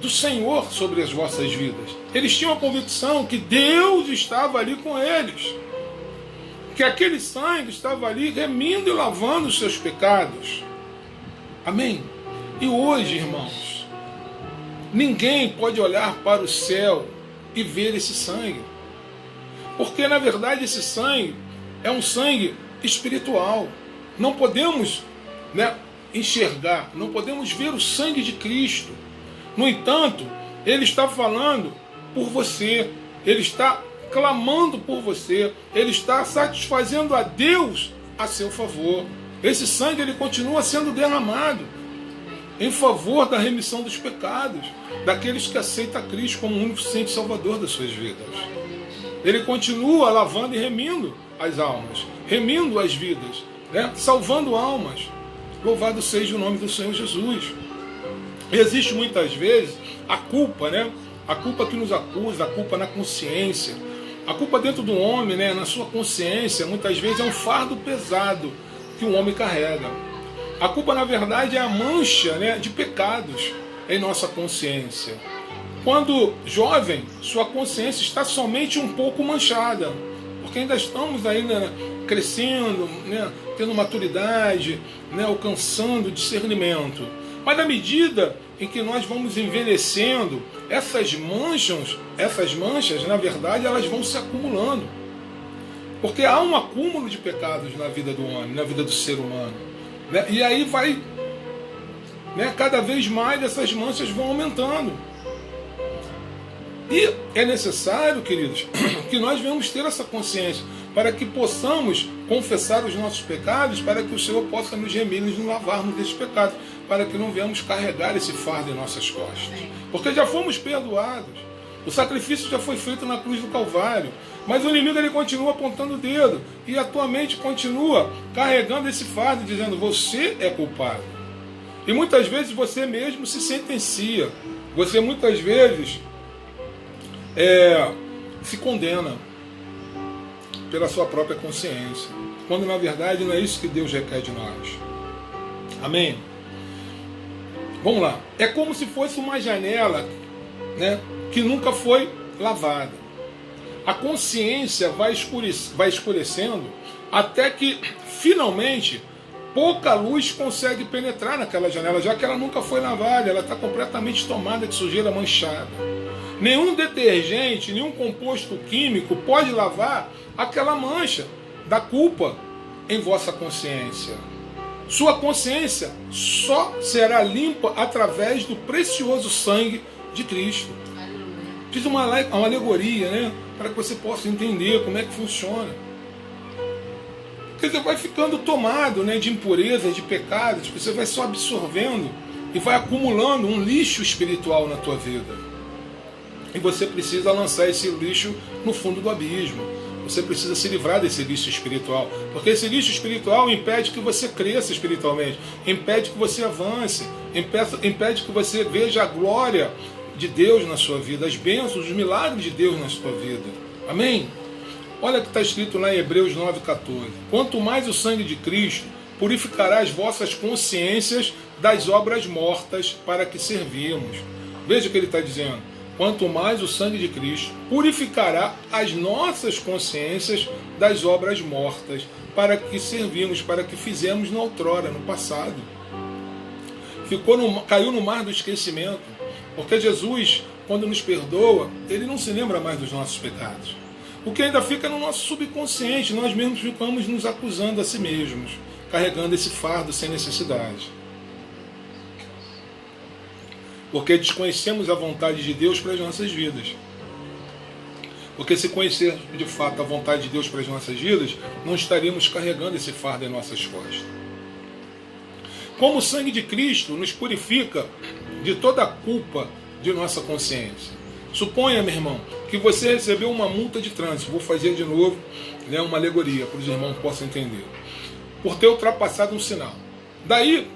do Senhor sobre as vossas vidas. Eles tinham a convicção que Deus estava ali com eles, que aquele sangue estava ali remindo e lavando os seus pecados. Amém? E hoje, irmãos, ninguém pode olhar para o céu e ver esse sangue, porque na verdade esse sangue é um sangue espiritual. Não podemos, né, enxergar, não podemos ver o sangue de Cristo. No entanto, Ele está falando por você, Ele está clamando por você, Ele está satisfazendo a Deus a seu favor. Esse sangue, ele continua sendo derramado em favor da remissão dos pecados, daqueles que aceitam a Cristo como o único suficiente Salvador das suas vidas. Ele continua lavando e remindo as almas, remindo as vidas, né? Salvando almas. Louvado seja o nome do Senhor Jesus. Existe muitas vezes a culpa, né? A culpa que nos acusa, a culpa na consciência. A culpa dentro do homem, né? Na sua consciência, muitas vezes é um fardo pesado que o homem carrega. A culpa, na verdade, é a mancha, né, de pecados em nossa consciência. Quando jovem, sua consciência está somente um pouco manchada, porque ainda estamos ainda crescendo, né, tendo maturidade, né, alcançando discernimento. Mas na medida em que nós vamos envelhecendo, essas manchas, na verdade, elas vão se acumulando. Porque há um acúmulo de pecados na vida do homem, na vida do ser humano. Né? E aí vai, né, cada vez mais essas manchas vão aumentando. E é necessário, queridos, que nós venhamos ter essa consciência, para que possamos confessar os nossos pecados, para que o Senhor possa nos remir, nos lavarmos desses pecados, para que não venhamos carregar esse fardo em nossas costas. Porque já fomos perdoados. O sacrifício já foi feito na cruz do Calvário. Mas o inimigo, ele continua apontando o dedo. E a tua mente continua carregando esse fardo, dizendo, você é culpado. E muitas vezes você mesmo se sentencia. Você muitas vezes se condena pela sua própria consciência. Quando na verdade não é isso que Deus requer de nós. Amém? Vamos lá. É como se fosse uma janela, né, que nunca foi lavada. A consciência vai escurecendo até que, finalmente, pouca luz consegue penetrar naquela janela, já que ela nunca foi lavada, ela está completamente tomada de sujeira, manchada. Nenhum detergente, nenhum composto químico pode lavar aquela mancha da culpa em vossa consciência. Sua consciência só será limpa através do precioso sangue de Cristo. Fiz uma alegoria, né, para que você possa entender como é que funciona. Porque você vai ficando tomado, né, de impurezas, de pecados, você vai só absorvendo e vai acumulando um lixo espiritual na tua vida. E você precisa lançar esse lixo no fundo do abismo. Você precisa se livrar desse lixo espiritual. Porque esse lixo espiritual impede que você cresça espiritualmente, impede que você avance, impede que você veja a glória de Deus na sua vida, as bênçãos, os milagres de Deus na sua vida. Amém? Olha o que está escrito lá em Hebreus 9,14. Quanto mais o sangue de Cristo purificará as vossas consciências das obras mortas para que servimos. Veja o que ele está dizendo. Quanto mais o sangue de Cristo purificará as nossas consciências das obras mortas para que servimos, para que fizemos na outrora, no passado. Caiu no mar do esquecimento. Porque Jesus, quando nos perdoa, Ele não se lembra mais dos nossos pecados. O que ainda fica no nosso subconsciente, nós mesmos ficamos nos acusando a si mesmos, carregando esse fardo sem necessidade. Porque desconhecemos a vontade de Deus para as nossas vidas. Porque se conhecer de fato a vontade de Deus para as nossas vidas, não estaríamos carregando esse fardo em nossas costas. Como o sangue de Cristo nos purifica de toda a culpa de nossa consciência. Suponha, meu irmão, que você recebeu uma multa de trânsito. Vou fazer de novo, né, uma alegoria para os irmãos possam entender. Por ter ultrapassado um sinal. Daí,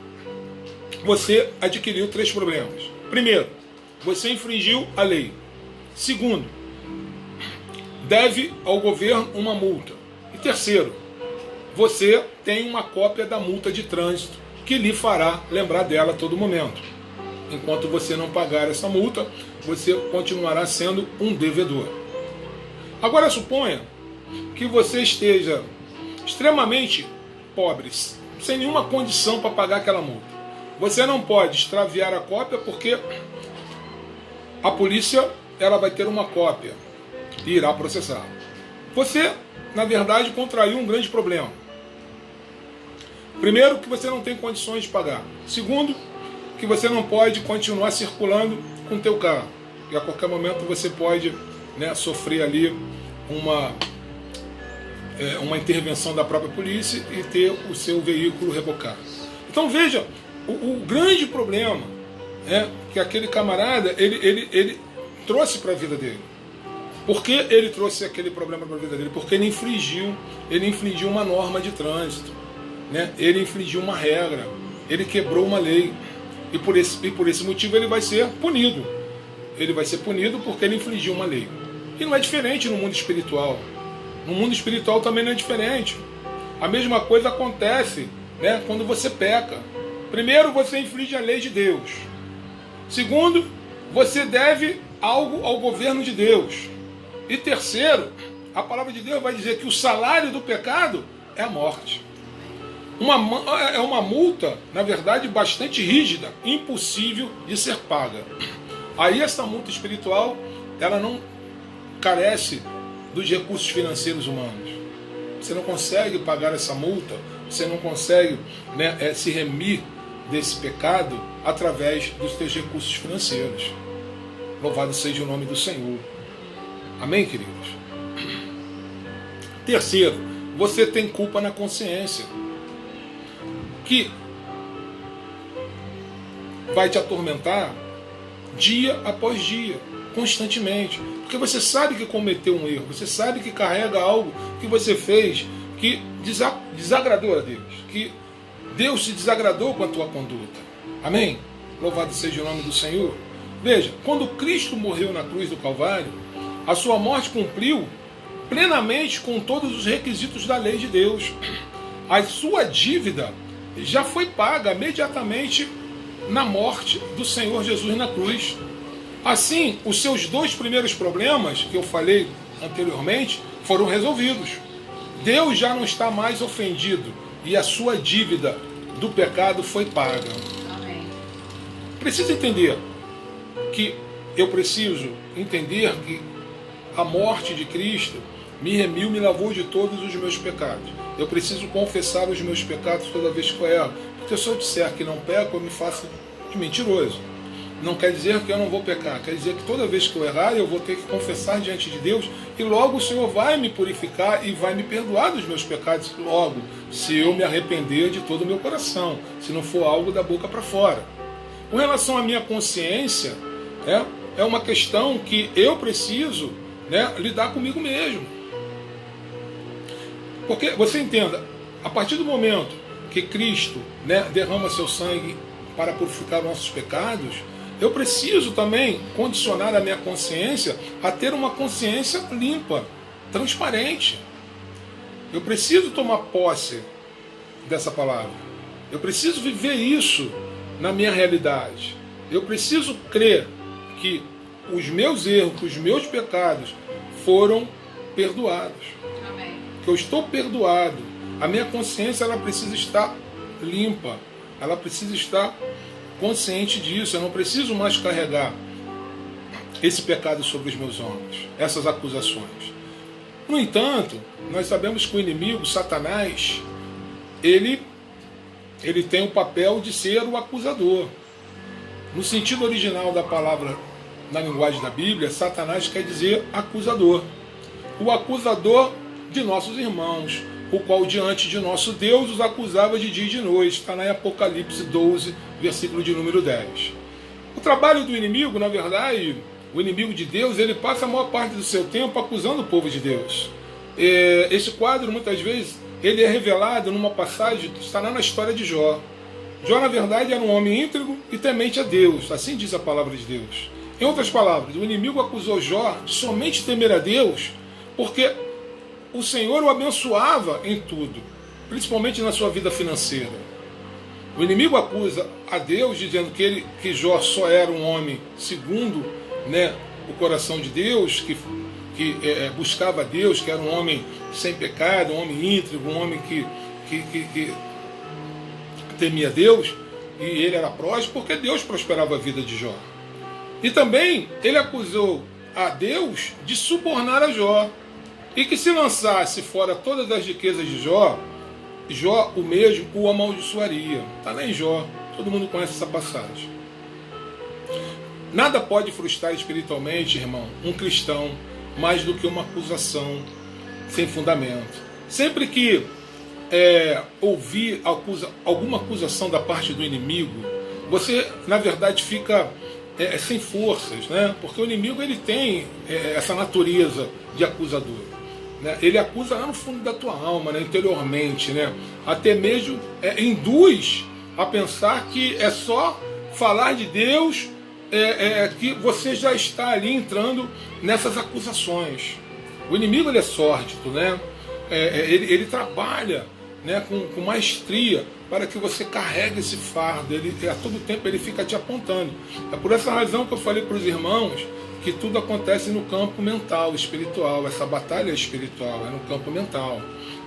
você adquiriu 3 problemas. Primeiro, você infringiu a lei. Segundo, deve ao governo uma multa. E terceiro, você tem uma cópia da multa de trânsito que lhe fará lembrar dela a todo momento. Enquanto você não pagar essa multa, você continuará sendo um devedor. Agora suponha que você esteja extremamente pobre, sem nenhuma condição para pagar aquela multa. Você não pode extraviar a cópia porque a polícia ela vai ter uma cópia e irá processar. Você, na verdade, contraiu um grande problema. Primeiro, que você não tem condições de pagar. Segundo, que você não pode continuar circulando com o teu carro. E a qualquer momento você pode, né, sofrer ali uma intervenção da própria polícia e ter o seu veículo rebocado. Então veja, o grande problema que aquele camarada ele trouxe para a vida dele. Por que ele trouxe aquele problema para a vida dele? Porque ele infringiu uma norma de trânsito, né? Ele infringiu uma regra, ele quebrou uma lei. E por esse motivo ele vai ser punido. Ele vai ser punido porque ele infringiu uma lei. E não é diferente no mundo espiritual. No mundo espiritual também não é diferente. A mesma coisa acontece, né, quando você peca. Primeiro, você infringe a lei de Deus. Segundo, você deve algo ao governo de Deus. E terceiro, a palavra de Deus vai dizer que o salário do pecado é a morte. É uma multa, na verdade, bastante rígida, impossível de ser paga. Aí essa multa espiritual, ela não carece dos recursos financeiros humanos. Você não consegue pagar essa multa, você não consegue, né, se remir desse pecado através dos seus recursos financeiros. Louvado seja o nome do Senhor. Amém, queridos? Terceiro, você tem culpa na consciência, que vai te atormentar dia após dia, constantemente. Porque você sabe que cometeu um erro, você sabe que carrega algo que você fez que desagradou a Deus, que Deus se desagradou com a tua conduta. Amém? Louvado seja o nome do Senhor. Veja, quando Cristo morreu na cruz do Calvário, a sua morte cumpriu plenamente com todos os requisitos da lei de Deus. A sua dívida já foi paga imediatamente na morte do Senhor Jesus na cruz. Assim, os seus 2 primeiros problemas, que eu falei anteriormente, foram resolvidos. Deus já não está mais ofendido e a sua dívida do pecado foi paga. Amém. Preciso entender que eu preciso entender que a morte de Cristo me remiu, me lavou de todos os meus pecados. Eu preciso confessar os meus pecados toda vez que eu erro. Porque se eu disser que não peco, eu me faço de mentiroso. Não quer dizer que eu não vou pecar. Quer dizer que toda vez que eu errar, eu vou ter que confessar diante de Deus. E logo o Senhor vai me purificar e vai me perdoar dos meus pecados. Logo, se eu me arrepender de todo o meu coração. Se não for algo da boca para fora. Com relação à minha consciência, é uma questão que eu preciso, né, lidar comigo mesmo. Porque, você entenda, a partir do momento que Cristo, né, derrama seu sangue para purificar nossos pecados, eu preciso também condicionar a minha consciência a ter uma consciência limpa, transparente. Eu preciso tomar posse dessa palavra. Eu preciso viver isso na minha realidade. Eu preciso crer que os meus erros, que os meus pecados foram perdoados. Amém. Que eu estou perdoado. A minha consciência ela precisa estar limpa. Ela precisa estar consciente disso. Eu não preciso mais carregar esse pecado sobre os meus ombros, essas acusações. No entanto, nós sabemos que o inimigo, Satanás, ele tem o papel de ser o acusador. No sentido original da palavra, na linguagem da Bíblia, Satanás quer dizer acusador. O acusador de nossos irmãos, o qual diante de nosso Deus os acusava de dia e de noite. Está na Apocalipse 12, versículo de número 10. O trabalho do inimigo, na verdade, o inimigo de Deus, ele passa a maior parte do seu tempo acusando o povo de Deus. Esse quadro, muitas vezes, ele é revelado numa passagem que está lá na história de Jó. Jó, na verdade, era um homem íntegro e temente a Deus. Assim diz a palavra de Deus. Em outras palavras, o inimigo acusou Jó de somente temer a Deus, porque o Senhor o abençoava em tudo, principalmente na sua vida financeira. O inimigo acusa a Deus, dizendo que Jó só era um homem segundo, né, o coração de Deus, que buscava a Deus, que era um homem sem pecado, um homem íntegro, um homem que temia Deus, e ele era próspero porque Deus prosperava a vida de Jó. E também ele acusou a Deus de subornar a Jó, e que se lançasse fora todas as riquezas de Jó, Jó o mesmo o amaldiçoaria. Está lá em Jó, todo mundo conhece essa passagem. Nada pode frustrar espiritualmente, irmão, um cristão, mais do que uma acusação sem fundamento. Sempre que ouvir alguma acusação da parte do inimigo, você, na verdade, fica sem forças, né? Porque o inimigo ele tem essa natureza de acusador. Né? Ele acusa lá no fundo da tua alma, né? Interiormente, né? Até mesmo induz a pensar que é só falar de Deus, que você já está ali entrando nessas acusações. O inimigo ele é sórdido, né? Ele trabalha, né, com maestria para que você carregue esse fardo. A todo tempo ele fica te apontando. É por essa razão que eu falei para os irmãos que tudo acontece no campo mental, espiritual. Essa batalha espiritual é no campo mental.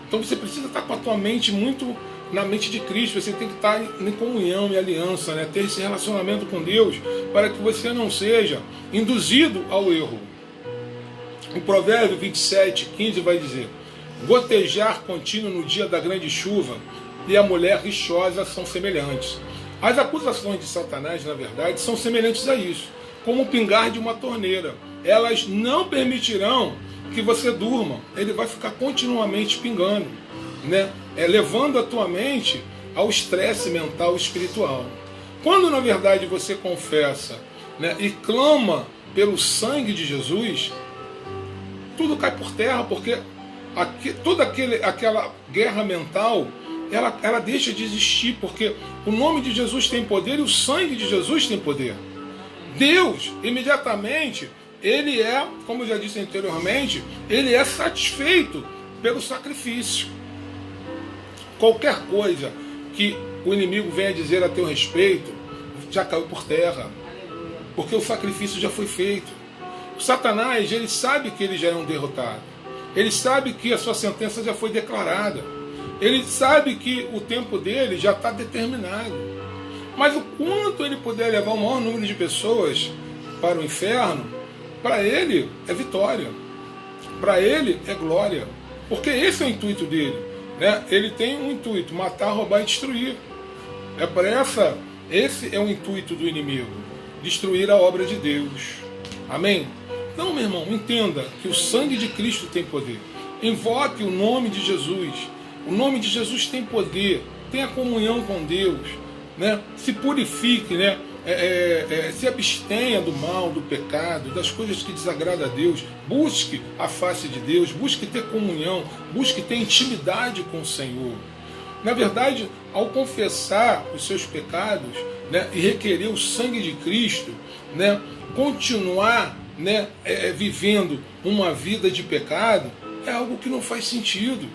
Então você precisa estar com a tua mente muito na mente de Cristo. Você tem que estar em comunhão e aliança, né? Ter esse relacionamento com Deus para que você não seja induzido ao erro. O Provérbio 27:15 vai dizer: gotejar contínuo no dia da grande chuva e a mulher rixosa são semelhantes. As acusações de Satanás, na verdade, são semelhantes a isso, como o pingar de uma torneira. Elas não permitirão que você durma. Ele vai ficar continuamente pingando, né? Levando a tua mente ao estresse mental e espiritual. Quando, na verdade, você confessa, né, e clama pelo sangue de Jesus, tudo cai por terra, porque toda aquela guerra mental, ela deixa de existir, porque o nome de Jesus tem poder e o sangue de Jesus tem poder. Deus, imediatamente, ele como eu já disse anteriormente, ele é satisfeito pelo sacrifício. Qualquer coisa que o inimigo venha dizer a teu respeito, já caiu por terra, porque o sacrifício já foi feito. O Satanás, ele sabe que ele já é um derrotado. Ele sabe que a sua sentença já foi declarada. Ele sabe que o tempo dele já está determinado. Mas o quanto ele puder levar o maior número de pessoas para o inferno, para ele é vitória. Para ele é glória. Porque esse é o intuito dele. Né? Ele tem um intuito: matar, roubar e destruir. Esse é o intuito do inimigo: destruir a obra de Deus. Amém? Então, meu irmão, entenda que o sangue de Cristo tem poder. Invoque o nome de Jesus. O nome de Jesus tem poder. Tenha comunhão com Deus. Né? Se purifique, né? Se abstenha do mal, do pecado, das coisas que desagradam a Deus. Busque a face de Deus. Busque ter comunhão. Busque ter intimidade com o Senhor. Na verdade, ao confessar os seus pecados, né, e requerer o sangue de Cristo, né, continuar, né, vivendo uma vida de pecado, é algo que não faz sentido.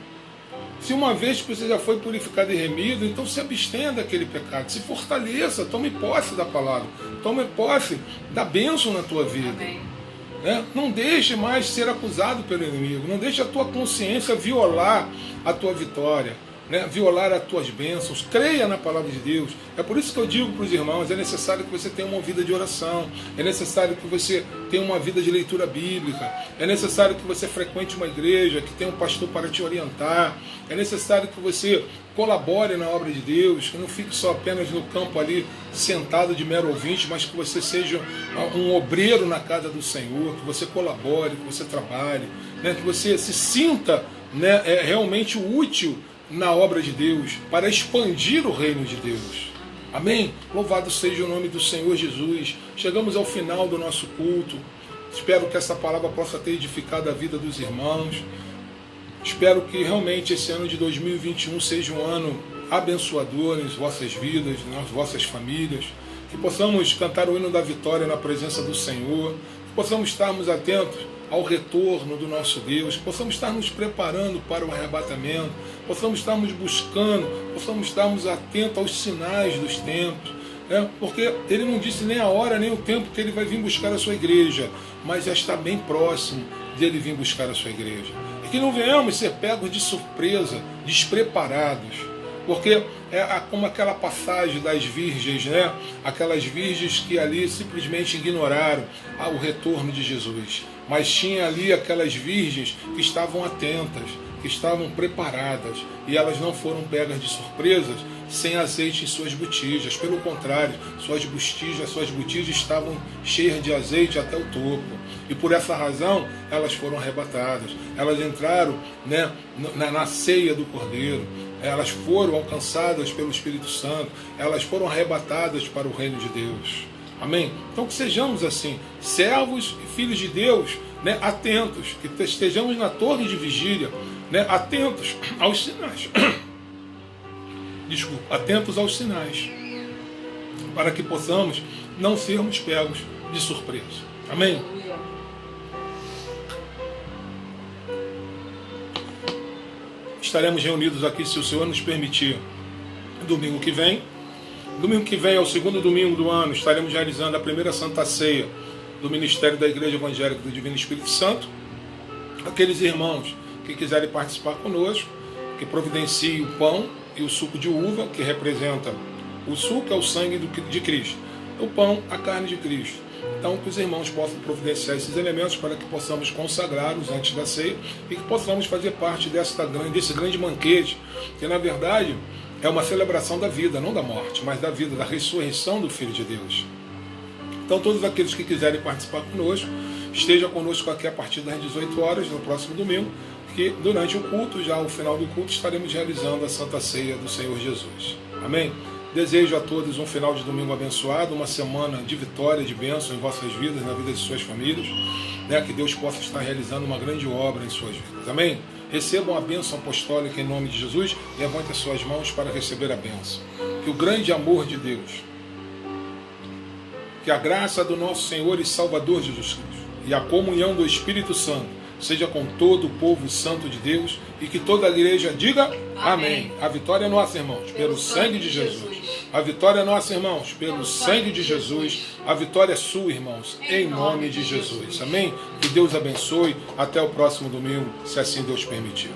Se uma vez que você já foi purificado e remido, então se abstenha daquele pecado, se fortaleça, tome posse da palavra, tome posse da bênção na tua vida. Né? Não deixe mais ser acusado pelo inimigo, não deixe a tua consciência violar a tua vitória. né, violar as tuas bênçãos. Creia na palavra de Deus. É por isso que eu digo para os irmãos, é necessário que você tenha uma vida de oração, é necessário que você tenha uma vida de leitura bíblica, é necessário que você frequente uma igreja, que tenha um pastor para te orientar, é necessário que você colabore na obra de Deus, que não fique só apenas no campo ali sentado de mero ouvinte, mas que você seja um obreiro na casa do Senhor, que você colabore, que você trabalhe, né, que você se sinta, né, realmente útil na obra de Deus, para expandir o reino de Deus. Amém? Louvado seja o nome do Senhor Jesus. Chegamos ao final do nosso culto. Espero que essa palavra possa ter edificado a vida dos irmãos. Espero que realmente esse ano de 2021 seja um ano abençoador nas vossas vidas, nas vossas famílias. Que possamos cantar o hino da vitória na presença do Senhor. Que possamos estarmos atentos ao retorno do nosso Deus, possamos estar nos preparando para o arrebatamento, possamos estarmos buscando, possamos estarmos atentos aos sinais dos tempos, né? Porque ele não disse nem a hora, nem o tempo que ele vai vir buscar a sua igreja, mas já está bem próximo de ele vir buscar a sua igreja. E que não venhamos ser pegos de surpresa, despreparados, porque é como aquela passagem das virgens, né? Aquelas virgens que ali simplesmente ignoraram o retorno de Jesus. Mas tinha ali aquelas virgens que estavam atentas, que estavam preparadas, e elas não foram pegas de surpresas sem azeite em suas botijas. Pelo contrário, suas botijas estavam cheias de azeite até o topo. E por essa razão, elas foram arrebatadas. Elas entraram, né, na ceia do Cordeiro. Elas foram alcançadas pelo Espírito Santo. Elas foram arrebatadas para o reino de Deus. Amém? Então que sejamos assim, servos e filhos de Deus, né, atentos, que estejamos na torre de vigília, né, atentos aos sinais. Desculpa, atentos aos sinais, para que possamos não sermos pegos de surpresa. Amém? Estaremos reunidos aqui, se o Senhor nos permitir, domingo que vem. Domingo que vem é o segundo domingo do ano, estaremos realizando a primeira Santa Ceia do Ministério da Igreja Evangélica do Divino Espírito Santo. Aqueles irmãos que quiserem participar conosco, que providenciem o pão e o suco de uva, que representa o suco, é o sangue de Cristo, o pão, a carne de Cristo. Então, que os irmãos possam providenciar esses elementos para que possamos consagrá-los antes da ceia e que possamos fazer parte desse grande banquete, que na verdade é uma celebração da vida, não da morte, mas da vida, da ressurreição do Filho de Deus. Então, todos aqueles que quiserem participar conosco, esteja conosco aqui a partir das 18 horas, no próximo domingo, que durante o culto, já ao final do culto, estaremos realizando a Santa Ceia do Senhor Jesus. Amém? Desejo a todos um final de domingo abençoado, uma semana de vitória, de bênção em vossas vidas, na vida de suas famílias, né? Que Deus possa estar realizando uma grande obra em suas vidas. Amém? Recebam a bênção apostólica em nome de Jesus, levante as suas mãos para receber a bênção. Que o grande amor de Deus, que a graça do nosso Senhor e Salvador Jesus Cristo e a comunhão do Espírito Santo seja com todo o povo santo de Deus e que toda a igreja diga amém. A vitória é nossa, irmãos, pelo sangue de Jesus. A vitória é nossa, irmãos, pelo sangue de Jesus. A vitória é sua, irmãos, em nome de Jesus. Amém? Que Deus abençoe. Até o próximo domingo, se assim Deus permitir.